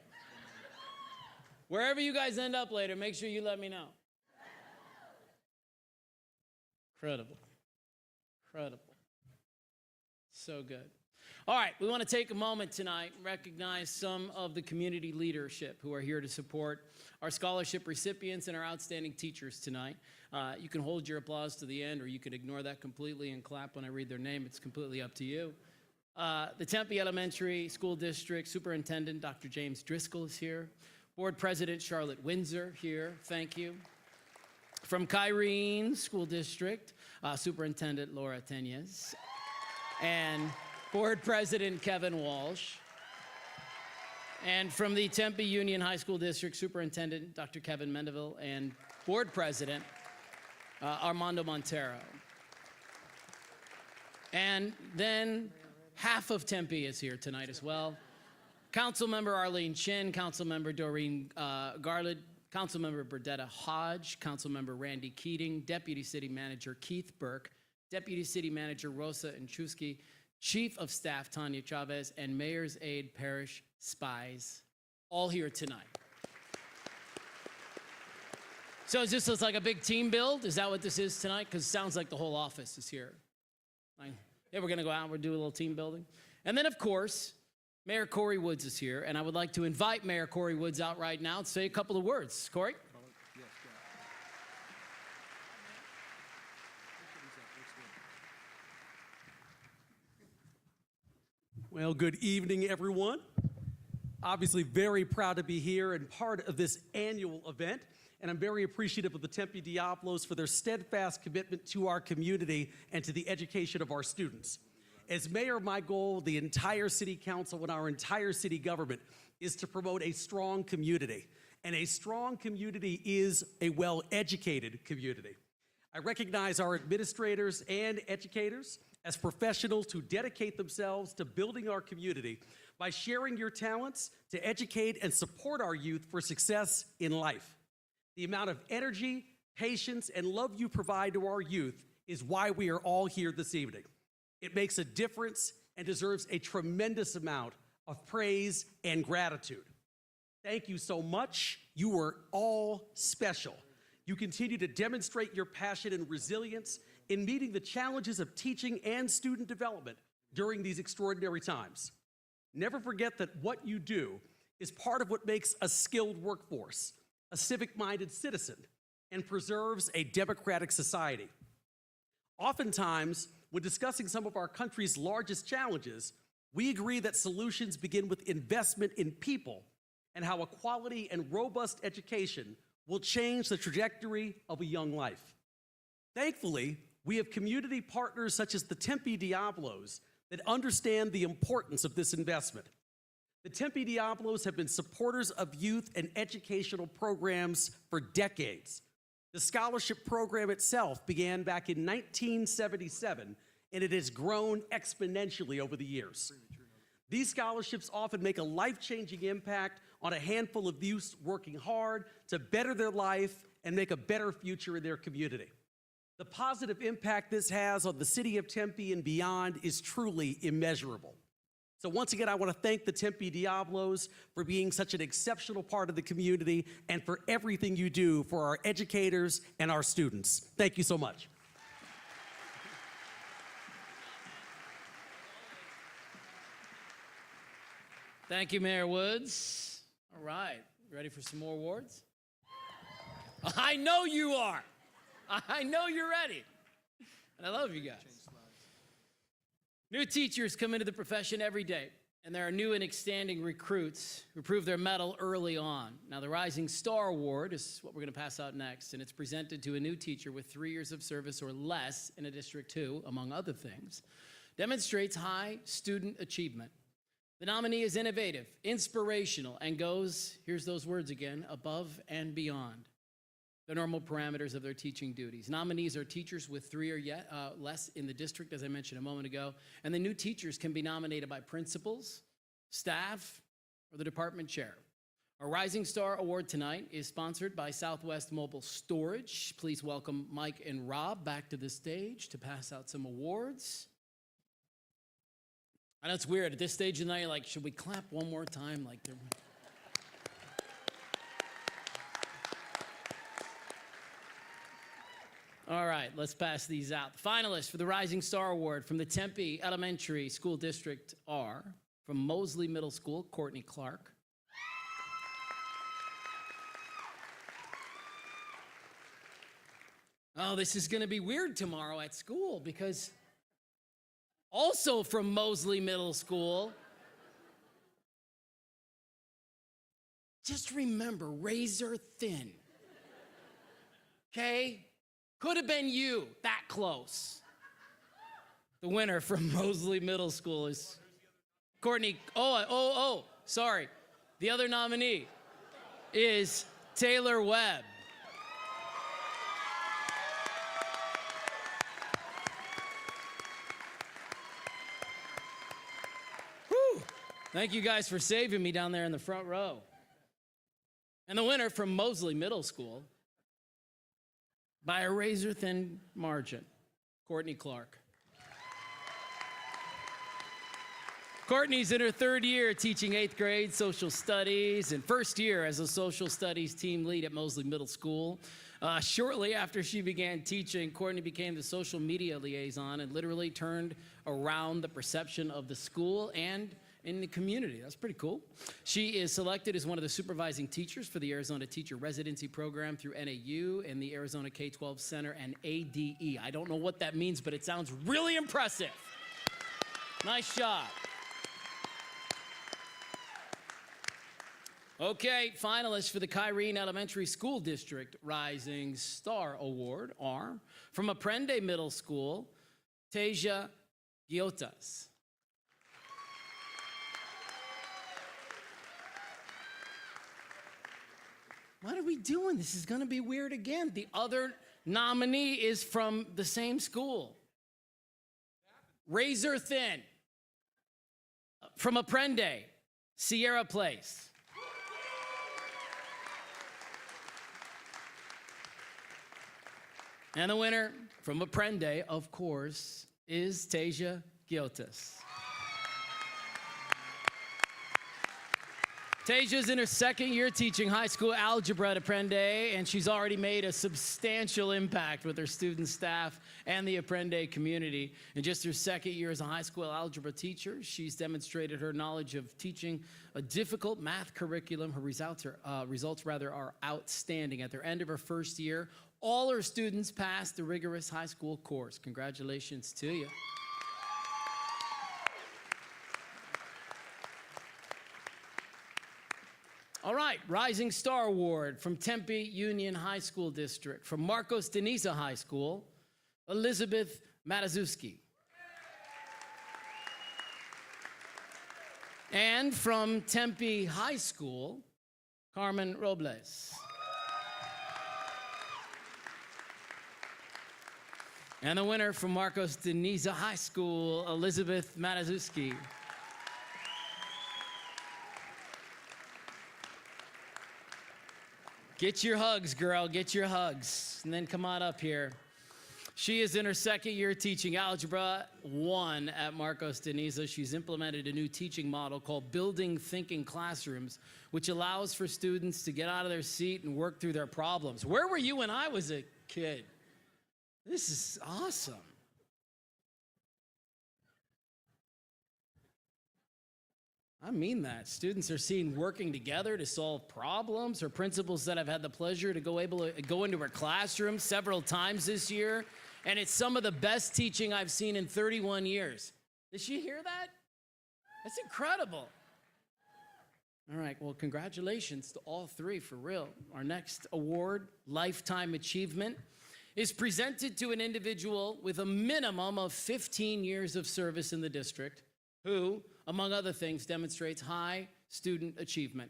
Wherever you guys end up later, make sure you let me know. Incredible. Incredible. So good. All right, we want to take a moment tonight and recognize some of the community leadership who are here to support our scholarship recipients and our outstanding teachers tonight. You can hold your applause to the end, or you can ignore that completely and clap when I read their name. It's completely up to you. The Tempe Elementary School District Superintendent, Dr. James Driscoll, is here. Board President Charlotte Windsor here. Thank you. From Kyrene School District, Superintendent Laura Tenyes. And Board President Kevin Walsh. And from the Tempe Union High School District Superintendent Dr. Kevin Mendeville and Board President Armando Montero. And then half of Tempe is here tonight as well. Councilmember Arlene Chin, Councilmember Doreen Garland, Councilmember Burdetta Hodge, Councilmember Randy Keating, Deputy City Manager Keith Burke, Deputy City Manager Rosa Inchusky, Chief of Staff Tanya Chavez, and Mayor's Aide Parish Spies, all here tonight. So is this like a big team build? Is that what this is tonight? Because it sounds like the whole office is here. Yeah, we're going to go out and we'll do a little team building. And then, of course, Mayor Corey Woods is here, and I would like to invite Mayor Corey Woods out right now to say a couple of words. Corey? Well, good evening, everyone. Obviously, very proud to be here and part of this annual event, and I'm very appreciative of the Tempe Diablos for their steadfast commitment to our community and to the education of our students. As mayor, my goal, the entire city council, and our entire city government is to promote a strong community, and a strong community is a well-educated community. I recognize our administrators and educators as professionals who dedicate themselves to building our community by sharing your talents to educate and support our youth for success in life. The amount of energy, patience, and love you provide to our youth is why we are all here this evening. It makes a difference and deserves a tremendous amount of praise and gratitude. Thank you so much. You are all special. You continue to demonstrate your passion and resilience in meeting the challenges of teaching and student development during these extraordinary times. Never forget that what you do is part of what makes a skilled workforce, a civic-minded citizen, and preserves a democratic society. Oftentimes, when discussing some of our country's largest challenges, we agree that solutions begin with investment in people and how a quality and robust education will change the trajectory of a young life. Thankfully, we have community partners such as the Tempe Diablos that understand the importance of this investment. The Tempe Diablos have been supporters of youth and educational programs for decades. The scholarship program itself began back in 1977, and it has grown exponentially over the years. These scholarships often make a life-changing impact on a handful of youth working hard to better their life and make a better future in their community. The positive impact this has on the city of Tempe and beyond is truly immeasurable. So once again, I want to thank the Tempe Diablos for being such an exceptional part of the community and for everything you do for our educators and our students. Thank you so much. Thank you, Mayor Woods. All right, ready for some more awards? I know you are. I know you're ready. And I love you guys. New teachers come into the profession every day, and there are new and outstanding recruits who prove their mettle early on. Now, the Rising Star Award is what we're going to pass out next, and it's presented to a new teacher with 3 years of service or less in a District 2, among other things. Demonstrates high student achievement. The nominee is innovative, inspirational, and goes, here's those words again, above and beyond the normal parameters of their teaching duties. Nominees are teachers with 3 or less in the district, as I mentioned a moment ago, and the new teachers can be nominated by principals, staff, or the department chair. Our Rising Star Award tonight is sponsored by Southwest Mobile Storage. Please welcome Mike and Rob back to the stage to pass out some awards. I know it's weird. At this stage of the night, you're like, should we clap one more time? Like they're... All right, let's pass these out. The finalists for the Rising Star Award from the Tempe Elementary School District are from Mosley Middle School, Courtney Clark. Oh, this is going to be weird tomorrow at school because also from Mosley Middle School, just remember, razor thin, okay? Could have been you, that close. The winner from Mosley Middle School is Courtney, sorry. The other nominee is Taylor Webb. Whew. Thank you guys for saving me down there in the front row. And the winner from Mosley Middle School, by a razor-thin margin, Courtney Clark. Courtney's in her 3rd year teaching 8th grade social studies and 1st year as a social studies team lead at Mosley Middle School. Shortly after she began teaching, Courtney became the social media liaison and literally turned around the perception of the school and in the community. That's pretty cool. She is selected as one of the supervising teachers for the Arizona Teacher Residency Program through NAU and the Arizona K-12 Center and ADE. I don't know what that means, but it sounds really impressive. Nice job. Okay, finalists for the Kyrene Elementary School District Rising Star Award are from Aprende Middle School, Teja Giotas. What are we doing? This is going to be weird again. The other nominee is from the same school. Razor Thin. From Aprende, Sierra Place. And the winner from Aprende, of course, is Teja Giotas. Teja's in her second year teaching high school algebra at Aprende, and she's already made a substantial impact with her student staff and the Aprende community. In just her second year as a high school algebra teacher, she's demonstrated her knowledge of teaching a difficult math curriculum. Her results are outstanding. At the end of her first year, all her students passed the rigorous high school course. Congratulations to you. All right, Rising Star Award from Tempe Union High School District. From Marcos Deniza High School, Elizabeth Matazuski. And from Tempe High School, Carmen Robles. And the winner from Marcos Deniza High School, Elizabeth Matazuski. Get your hugs, girl, get your hugs. And then come on up here. She is in her second year teaching Algebra 1 at Marcos Deniza. She's implemented a new teaching model called Building Thinking Classrooms, which allows for students to get out of their seat and work through their problems. Where were you when I was a kid? This is awesome. I mean that. Students are seen working together to solve problems. Her principals that I've had the pleasure to go into her classroom several times this year, and it's some of the best teaching I've seen in 31 years. Did she hear that? That's incredible. All right, well, congratulations to all three, for real. Our next award, Lifetime Achievement, is presented to an individual with a minimum of 15 years of service in the district who, among other things, demonstrates high student achievement.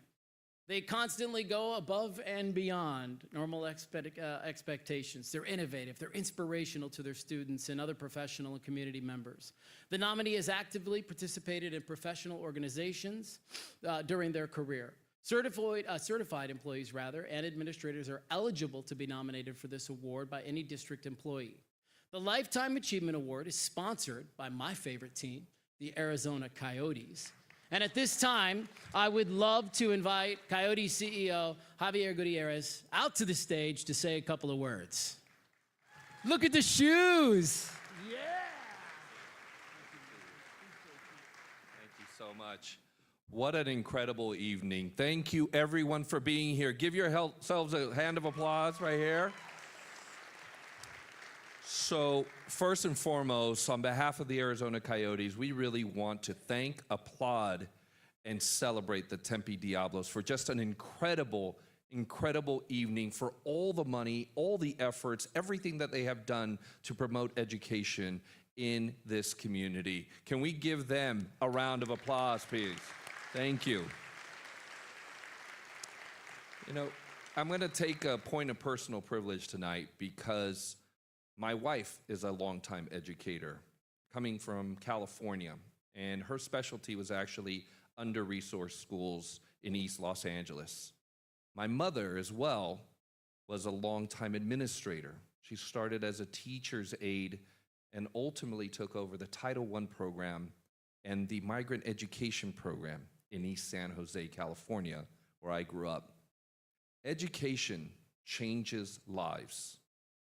They constantly go above and beyond normal expectations. They're innovative, they're inspirational to their students and other professional and community members. The nominee has actively participated in professional organizations during their career. Certified employees, and administrators are eligible to be nominated for this award by any district employee. The Lifetime Achievement Award is sponsored by my favorite team, the Arizona Coyotes. And at this time, I would love to invite Coyote CEO Javier Gutierrez out to the stage to say a couple of words. Look at the shoes. Yeah. Thank you so much. What an incredible evening. Thank you everyone for being here. Give yourselves a hand of applause right here. So first and foremost, on behalf of the Arizona Coyotes, we really want to thank, applaud, and celebrate the Tempe Diablos for just an incredible, incredible evening, for all the money, all the efforts, everything that they have done to promote education in this community. Can we give them a round of applause, please? Thank you. You know, I'm going to take a point of personal privilege tonight because my wife is a longtime educator coming from California, and her specialty was actually under-resourced schools in East Los Angeles. My mother, as well, was a longtime administrator. She started as a teacher's aide and ultimately took over the Title I program and the migrant education program in East San Jose, California, where I grew up. Education changes lives.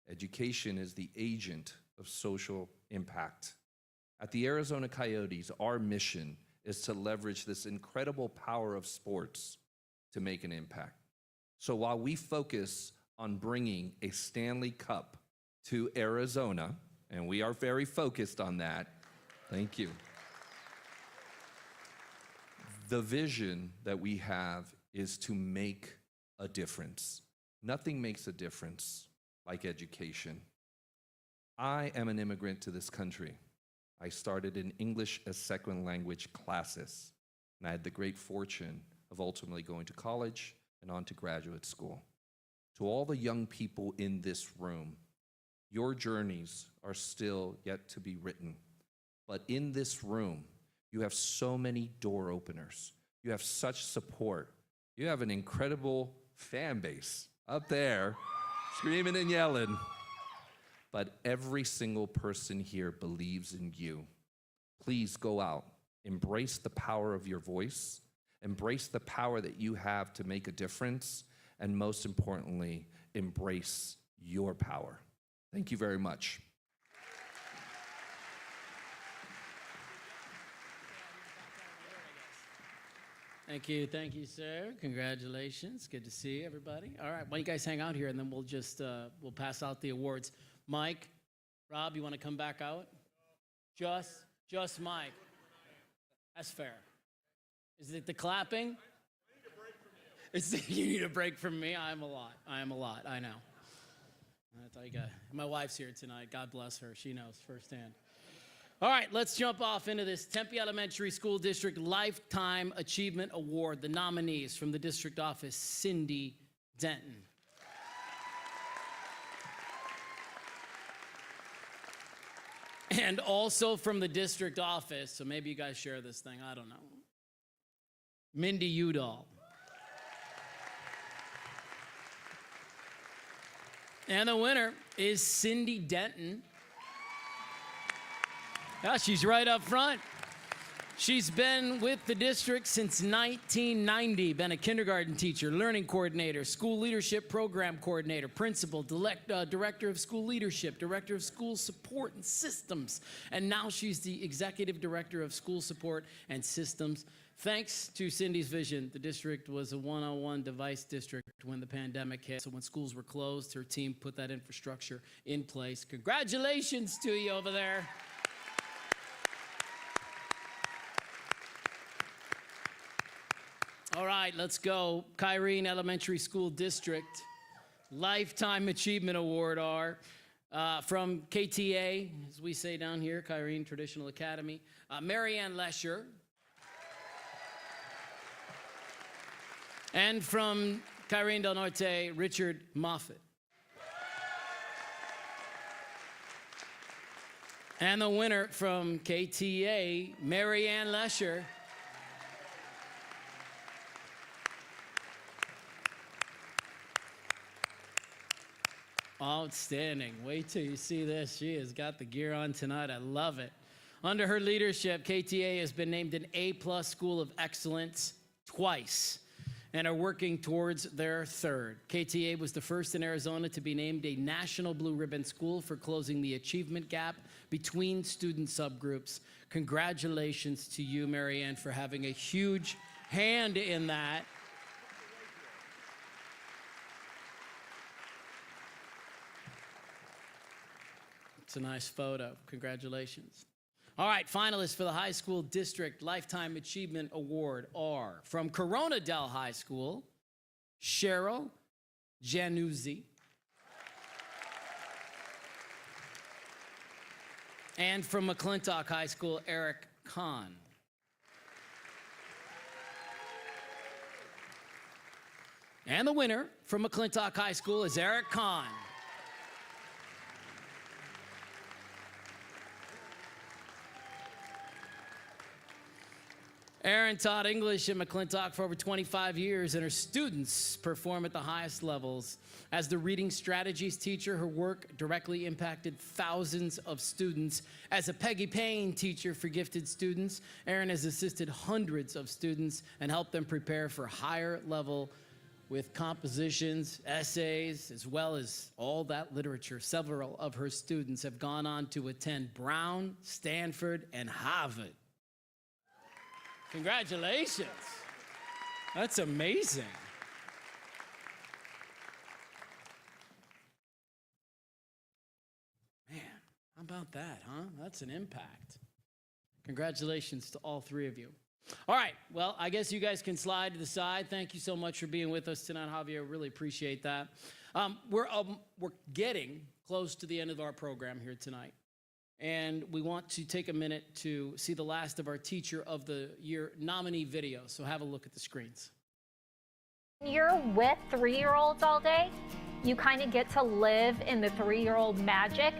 Education is the agent of social impact. At the Arizona Coyotes, our mission is to leverage this incredible power of sports to make an impact. So while we focus on bringing a Stanley Cup to Arizona, and we are very focused on that, thank you. The vision that we have is to make a difference. Nothing makes a difference like education. I am an immigrant to this country. I started in English as second language classes, and I had the great fortune of ultimately going to college and on to graduate school. To all the young people in this room, your journeys are still yet to be written. But in this room, you have so many door openers. You have such support. You have an incredible fan base up there, screaming and yelling. But every single person here believes in you. Please go out, embrace the power of your voice, embrace the power that you have to make a difference, and most importantly, embrace your power. Thank you very much. Thank you, sir. Congratulations. Good to see everybody. All right, why don't you guys hang out here, and then we'll just we'll pass out the awards. Mike, Rob, you want to come back out? Just Mike. That's fair. Is it the clapping? You need a break from me? I am a lot. I know. I thought you got, my wife's here tonight. God bless her. She knows firsthand. All right, let's jump off into this Tempe Elementary School District Lifetime Achievement Award. The nominees from the district office, Cindy Denton. And also from the district office, so maybe you guys share this thing, I don't know. Mindy Udall. And the winner is Cindy Denton. Yeah, she's right up front. She's been with the district since 1990, been a kindergarten teacher, learning coordinator, school leadership program coordinator, principal, director of school leadership, director of school support and systems, and now she's the executive director of school support and systems. Thanks to Cindy's vision, the district was a one-on-one device district when the pandemic hit. So when schools were closed, her team put that infrastructure in place. Congratulations to you over there. All right, let's go. Kyrene Elementary School District Lifetime Achievement Award are from KTA, as we say down here, Kyrene Traditional Academy, Marianne Lesher. And from Kyrene Del Norte, Richard Moffett. And the winner from KTA, Marianne Lesher. Outstanding. Wait till you see this. She has got the gear on tonight. I love it. Under her leadership, KTA has been named an A+ School of Excellence twice and are working towards their third. KTA was the first in Arizona to be named a National Blue Ribbon School for closing the achievement gap between student subgroups. Congratulations to you, Marianne, for having a huge hand in that. It's a nice photo. Congratulations. All right, finalists for the High School District Lifetime Achievement Award are from Corona Del High School, Cheryl Januzzi. And from McClintock High School, Eric Kahn. And the winner from McClintock High School is Eric Kahn. Erin taught English in McClintock for over 25 years, and her students perform at the highest levels. As the reading strategies teacher, her work directly impacted thousands of students. As a Peggy Payne teacher for gifted students, Erin has assisted hundreds of students and helped them prepare for higher level with compositions, essays, as well as all that literature. Several of her students have gone on to attend Brown, Stanford, and Harvard. Congratulations. That's amazing. Man, how about that, huh? That's an impact. Congratulations to all three of you. All right, well, I guess you guys can slide to the side. Thank you so much for being with us tonight, Javier. Really appreciate that. We're getting close to the end of our program here tonight. And we want to take a minute to see the last of our Teacher of the Year nominee videos. So have a look at the screens. You're with 3-year-olds all day, you kind of get to live in the 3-year-old magic,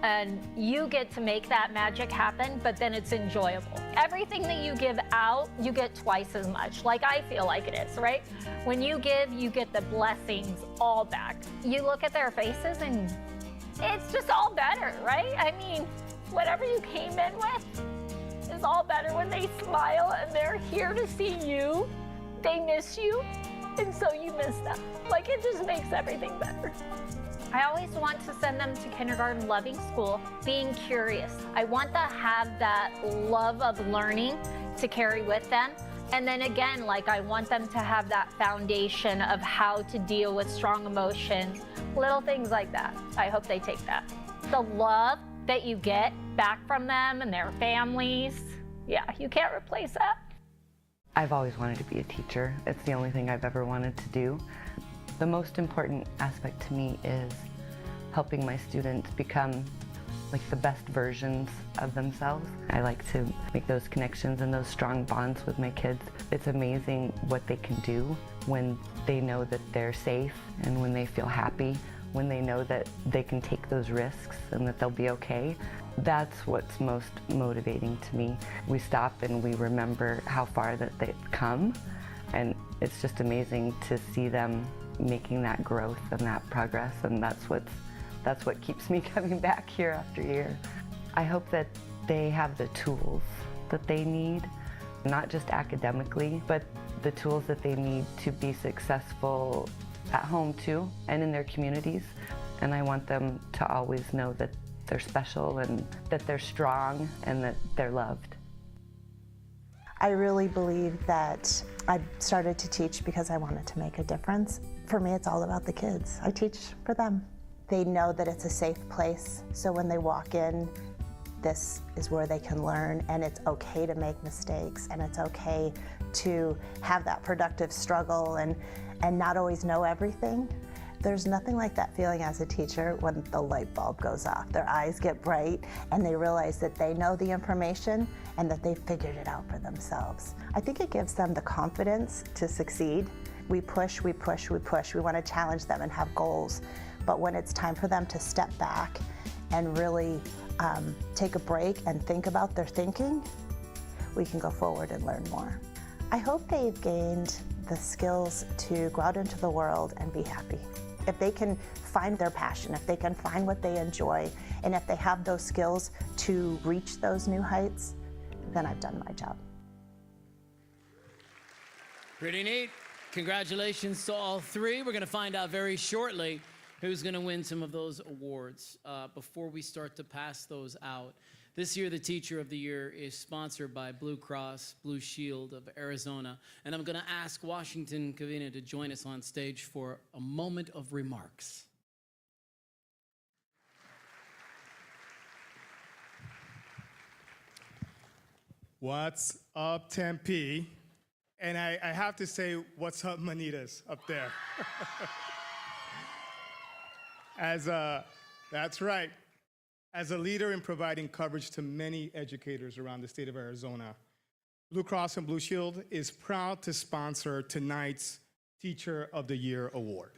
and you get to make that magic happen, but then it's enjoyable. Everything that you give out, you get twice as much, like I feel like it is, right? When you give, you get the blessings all back. You look at their faces and it's just all better, right? I mean, whatever you came in with is all better when they smile and they're here to see you. They miss you, and so you miss them. Like, it just makes everything better. I always want to send them to kindergarten loving school, being curious. I want to have that love of learning to carry with them. And then again, like, I want them to have that foundation of how to deal with strong emotions, little things like that. I hope they take that. The love that you get back from them and their families, yeah, you can't replace that. I've always wanted to be a teacher. It's the only thing I've ever wanted to do. The most important aspect to me is helping my students become like the best versions of themselves. I like to make those connections and those strong bonds with my kids. It's amazing what they can do when they know that they're safe and when they feel happy, when they know that they can take those risks and that they'll be okay. That's what's most motivating to me. We stop and we remember how far that they've come, and it's just amazing to see them making that growth and that progress, and that's what keeps me coming back year after year. I hope that they have the tools that they need, not just academically, but the tools that they need to be successful at home too, and in their communities. And I want them to always know that they're special and that they're strong and that they're loved. I really believe that I started to teach because I wanted to make a difference. For me, it's all about the kids. I teach for them. They know that it's a safe place, so when they walk in, this is where they can learn, and it's okay to make mistakes, and it's okay to have that productive struggle and not always know everything. There's nothing like that feeling as a teacher when the light bulb goes off. Their eyes get bright and they realize that they know the information and that they figured it out for themselves. I think it gives them the confidence to succeed. We push, we push, we push. We want to challenge them and have goals. But when it's time for them to step back and really take a break and think about their thinking, we can go forward and learn more. I hope they've gained the skills to go out into the world and be happy. If they can find their passion, if they can find what they enjoy, and if they have those skills to reach those new heights, then I've done my job. Pretty neat. Congratulations to all three. We're going to find out very shortly who's going to win some of those awards. Before we start to pass those out, this year the Teacher of the Year is sponsored by Blue Cross Blue Shield of Arizona, and I'm going to ask Washington Covina to join us on stage for a moment of remarks. What's up, Tempe? And I have to say, what's up, Manitas, up there? That's right. As a leader in providing coverage to many educators around the state of Arizona, Blue Cross and Blue Shield is proud to sponsor tonight's Teacher of the Year Award.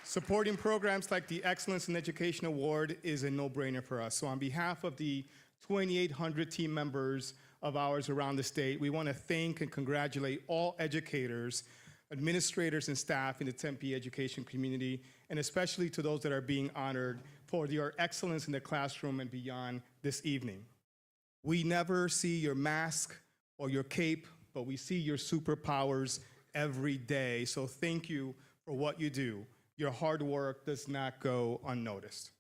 Supporting programs like the Excellence in Education Award is a no-brainer for us. So on behalf of the 2,800 team members of ours around the state, we want to thank and congratulate all educators, administrators, and staff in the Tempe education community, and especially to those that are being honored for your excellence in the classroom and beyond this evening. We never see your mask or your cape, but we see your superpowers every day. So thank you for what you do. Your hard work does not go unnoticed.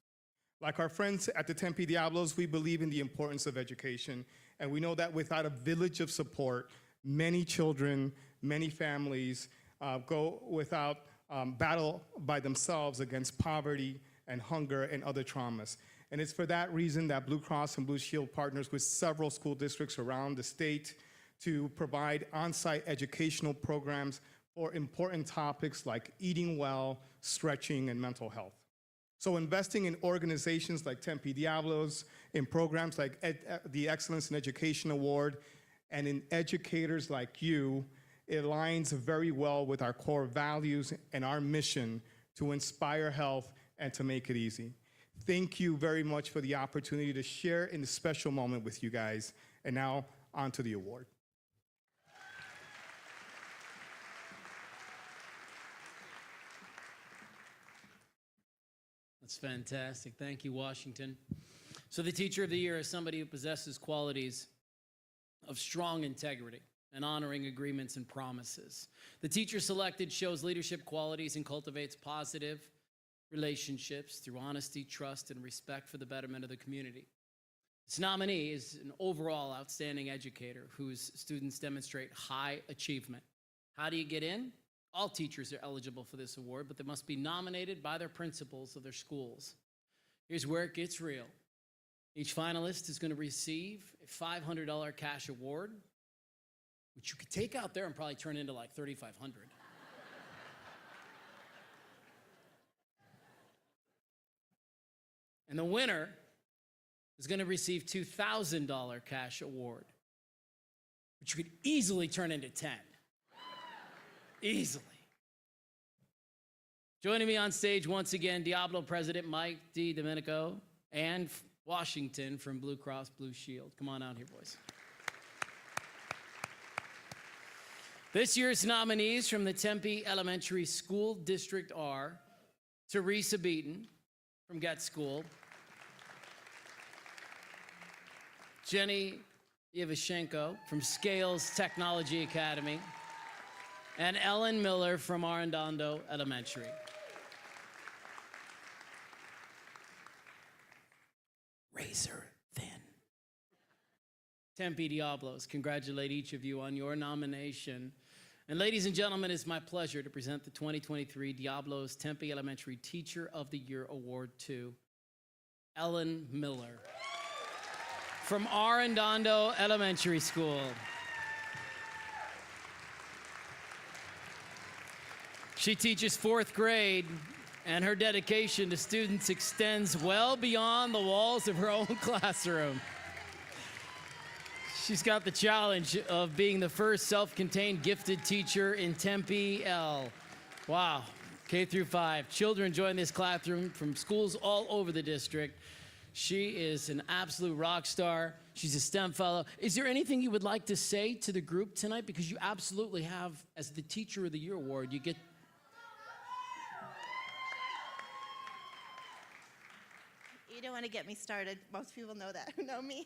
Like our friends at the Tempe Diablos, we believe in the importance of education, and we know that without a village of support, many children, many families go without battle by themselves against poverty and hunger and other traumas. And it's for that reason that Blue Cross and Blue Shield partners with several school districts around the state to provide on-site educational programs for important topics like eating well, stretching, and mental health. So investing in organizations like Tempe Diablos, in programs like the Excellence in Education Award, and in educators like you, it aligns very well with our core values and our mission to inspire health and to make it easy. Thank you very much for the opportunity to share in this special moment with you guys. And now, on to the award. That's fantastic. Thank you, Washington. So the Teacher of the Year is somebody who possesses qualities of strong integrity and honoring agreements and promises. The teacher selected shows leadership qualities and cultivates positive relationships through honesty, trust, and respect for the betterment of the community. This nominee is an overall outstanding educator whose students demonstrate high achievement. How do you get in? All teachers are eligible for this award, but they must be nominated by their principals of their schools. Here's where it gets real. Each finalist is going to receive a $500 cash award, which you could take out there and probably turn into like $3,500. And the winner is going to receive $2,000 cash award, which you could easily turn into 10. Easily. Joining me on stage once again, Diablo President Mike D. Domenico and Washington from Blue Cross Blue Shield. Come on out here, boys. This year's nominees from the Tempe Elementary School District are Teresa Beaton from Get School, Jenny Ivashenko from Scales Technology Academy, and Ellen Miller from Arredondo Elementary. Razor thin. Tempe Diablos, congratulate each of you on your nomination. And ladies and gentlemen, it's my pleasure to present the 2023 Diablos Tempe Elementary Teacher of the Year Award to Ellen Miller from Arredondo Elementary School. She teaches 4th grade, and her dedication to students extends well beyond the walls of her own classroom. She's got the challenge of being the first self-contained gifted teacher in Tempe L. Wow, K through 5. Children join this classroom from schools all over the district. She is an absolute rock star. She's a STEM fellow. Is there anything you would like to say to the group tonight? Because you absolutely have, as the Teacher of the Year award, you get. You don't want to get me started. Most people know that who know me.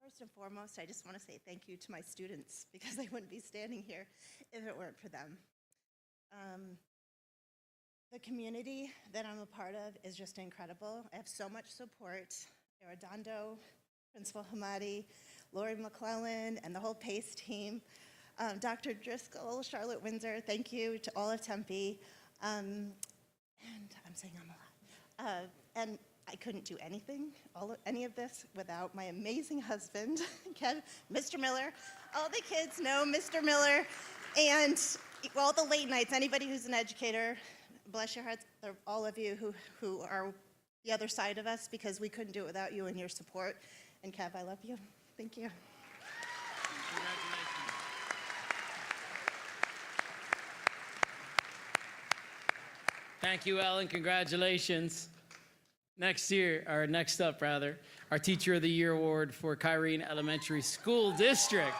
First and foremost, I just want to say thank you to my students because I wouldn't be standing here if it weren't for them. The community that I'm a part of is just incredible. I have so much support. Arredondo, Principal Hamadi, Lori McClellan, and the whole PACE team. Dr. Driscoll, Charlotte Windsor, thank you to all of Tempe. And I'm saying I'm a lot. And I couldn't do any of this without my amazing husband, Mr. Miller. All the kids know Mr. Miller. And all the late nights, anybody who's an educator, bless your hearts, all of you who are the other side of us, because we couldn't do it without you and your support. And Kev, I love you. Thank you. Thank you, Ellen. Congratulations. Next up, our Teacher of the Year Award for Kyrene Elementary School District.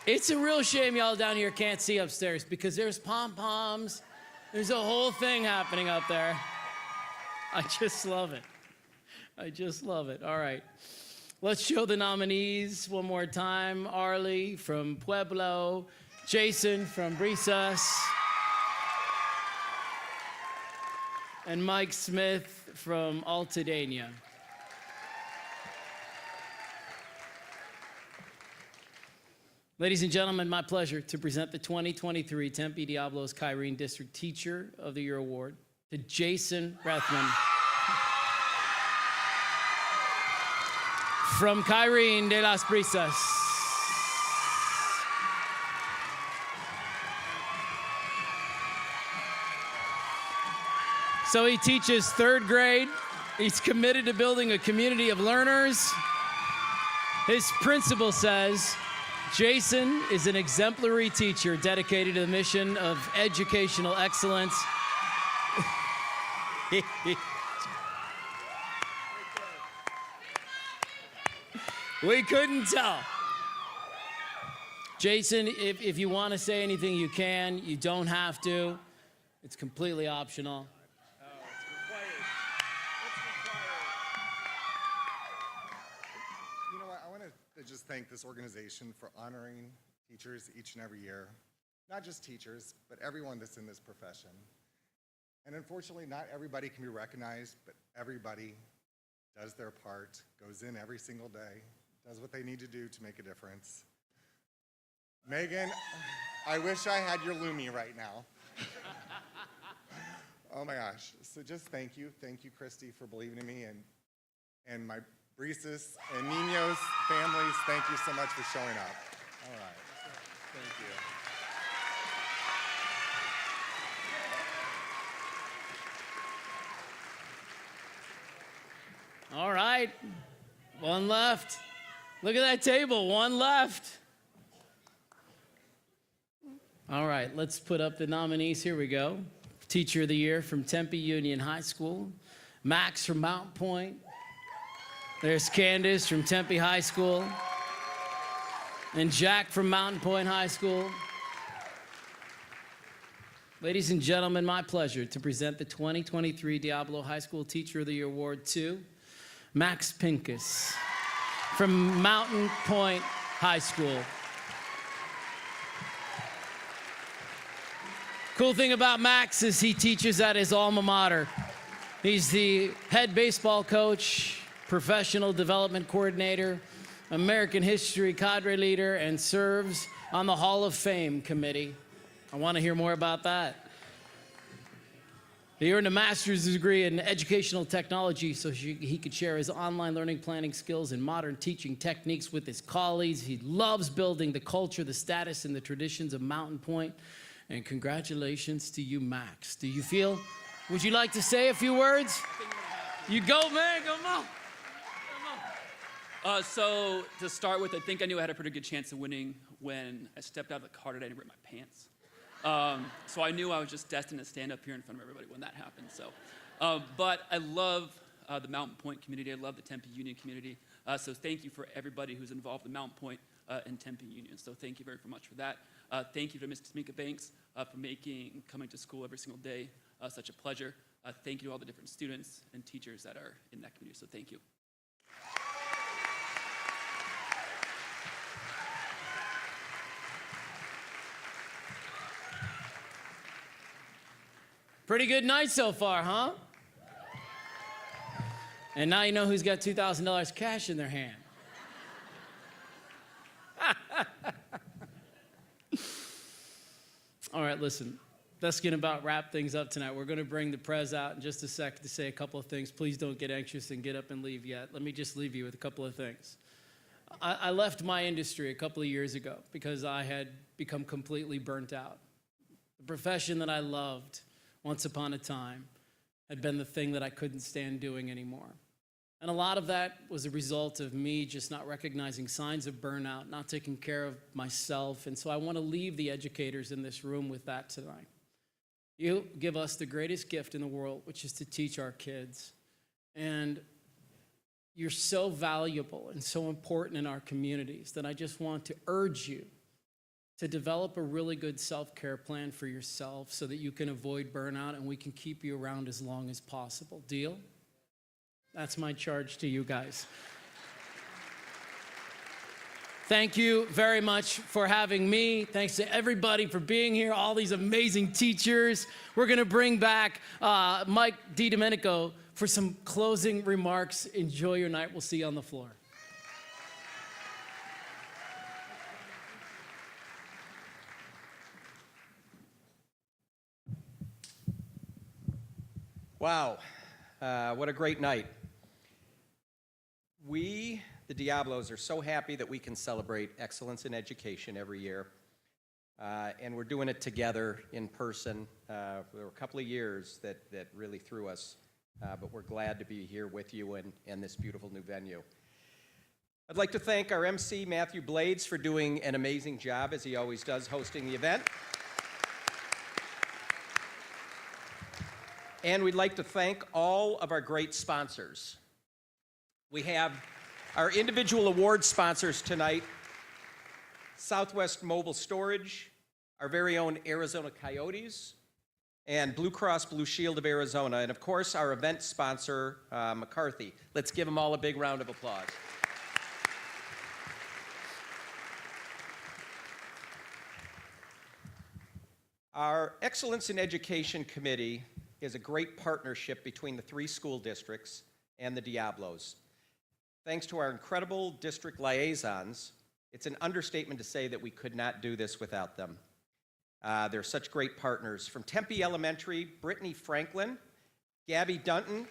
It's a real shame y'all down here can't see upstairs because there's pom-poms. There's a whole thing happening up there. I just love it. I just love it. All right. Let's show the nominees one more time. Arlie from Pueblo, Jason from Brisas, and Mike Smith from Altadena. Ladies and gentlemen, my pleasure to present the 2023 Tempe Diablos Kyrene District Teacher of the Year Award to Jason Rethman from Kyrene de las Brisas. So he teaches third grade. He's committed to building a community of learners. His principal says, Jason is an exemplary teacher dedicated to the mission of educational excellence. We couldn't tell. Jason, if you want to say anything, you can. You don't have to. It's completely optional. You know what? I want to just thank this organization for honoring teachers each and every year. Not just teachers, but everyone that's in this profession. And unfortunately, not everybody can be recognized, but everybody does their part, goes in every single day, does what they need to do to make a difference. Megan, I wish I had your Lumi right now. Oh my gosh. So just thank you. Thank you, Christy, for believing in me, and my Brisas and Ninos families, thank you so much for showing up. All right. Thank you. All right, one left. Look at that table, one left. All right, let's put up the nominees. Here we go. Teacher of the Year from Tempe Union High School. Max from Mountain Point. There's Candace from Tempe High School. And Jack from Mountain Point High School. Ladies and gentlemen, my pleasure to present the 2023 Diablo High School Teacher of the Year Award to Max Pincus from Mountain Point High School. Cool thing about Max is he teaches at his alma mater. He's the head baseball coach, professional development coordinator, American history cadre leader, and serves on the Hall of Fame committee. I want to hear more about that. He earned a master's degree in educational technology so he could share his online learning planning skills and modern teaching techniques with his colleagues. He loves building the culture, the status, and the traditions of Mountain Point. And congratulations to you, Max. Do you feel, would you like to say a few words? You go, man, come on. So to start with, I think I knew I had a pretty good chance of winning when I stepped out of the car today and ripped my pants. So I knew I was just destined to stand up here in front of everybody when that happened. So, but I love the Mountain Point community. I love the Tempe Union community. So thank you for everybody who's involved in Mountain Point and Tempe Union. So thank you very much for that. Thank you to Ms. Tamika Banks for making coming to school every single day such a pleasure. Thank you to all the different students and teachers that are in that community. So thank you. Pretty good night so far, huh? And now you know who's got $2,000 cash in their hand. All right, listen, that's going to about wrap things up tonight. We're going to bring the prez out in just a sec to say a couple of things. Please don't get anxious and get up and leave yet. Let me just leave you with a couple of things. I left my industry a couple of years ago because I had become completely burnt out. The profession that I loved once upon a time had been the thing that I couldn't stand doing anymore. And a lot of that was a result of me just not recognizing signs of burnout, not taking care of myself. And so I want to leave the educators in this room with that tonight. You give us the greatest gift in the world, which is to teach our kids. And you're so valuable and so important in our communities that I just want to urge you to develop a really good self-care plan for yourself so that you can avoid burnout and we can keep you around as long as possible. Deal? That's my charge to you guys. Thank you very much for having me. Thanks to everybody for being here, all these amazing teachers. We're going to bring back Mike DiDomenico for some closing remarks. Enjoy your night. We'll see you on the floor. Wow, what a great night. We, the Diablos, are so happy that we can celebrate excellence in education every year. And we're doing it together in person. There were a couple of years that really threw us, but we're glad to be here with you in this beautiful new venue. I'd like to thank our MC, Matthew Blades, for doing an amazing job, as he always does, hosting the event. And we'd like to thank all of our great sponsors. We have our individual award sponsors tonight: Southwest Mobile Storage, our very own Arizona Coyotes, and Blue Cross Blue Shield of Arizona, and of course our event sponsor, McCarthy. Let's give them all a big round of applause. Our Excellence in Education Committee is a great partnership between the 3 school districts and the Diablos. Thanks to our incredible district liaisons, it's an understatement to say that we could not do this without them. They're such great partners. From Tempe Elementary, Brittany Franklin, Gabby Dunton,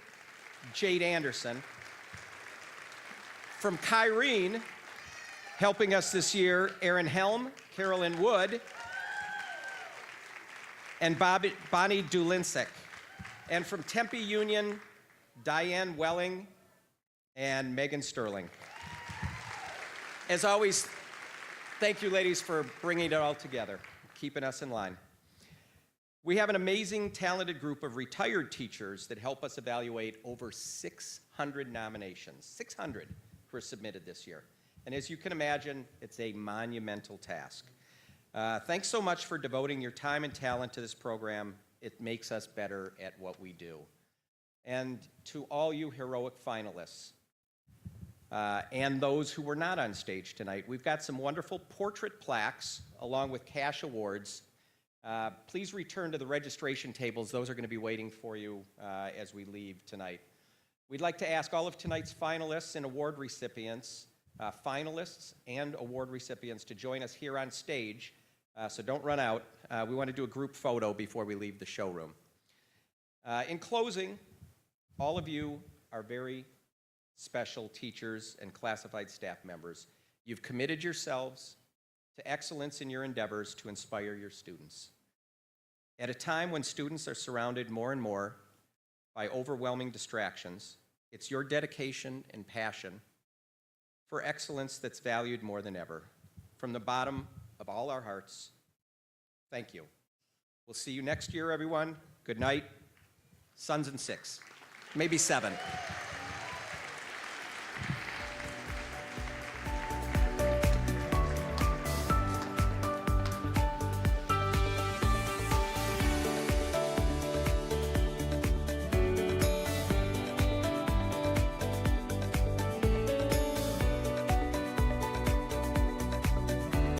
Jade Anderson. From Kyrene, helping us this year, Erin Helm, Carolyn Wood, and Bonnie Dulinsek. And from Tempe Union, Diane Welling and Megan Sterling. As always, thank you, ladies, for bringing it all together, keeping us in line. We have an amazing, talented group of retired teachers that help us evaluate over 600 nominations. 600 were submitted this year. And as you can imagine, it's a monumental task. Thanks so much for devoting your time and talent to this program. It makes us better at what we do. And to all you heroic finalists, and those who were not on stage tonight, we've got some wonderful portrait plaques along with cash awards. Please return to the registration tables. Those are going to be waiting for you as we leave tonight. We'd like to ask all of tonight's finalists and award recipients, to join us here on stage. So don't run out. We want to do a group photo before we leave the showroom. In closing, all of you are very special teachers and classified staff members. You've committed yourselves to excellence in your endeavors to inspire your students. At a time when students are surrounded more and more by overwhelming distractions, it's your dedication and passion for excellence that's valued more than ever. From the bottom of all our hearts, thank you. We'll see you next year, everyone. Good night. Sons and 6, maybe 7.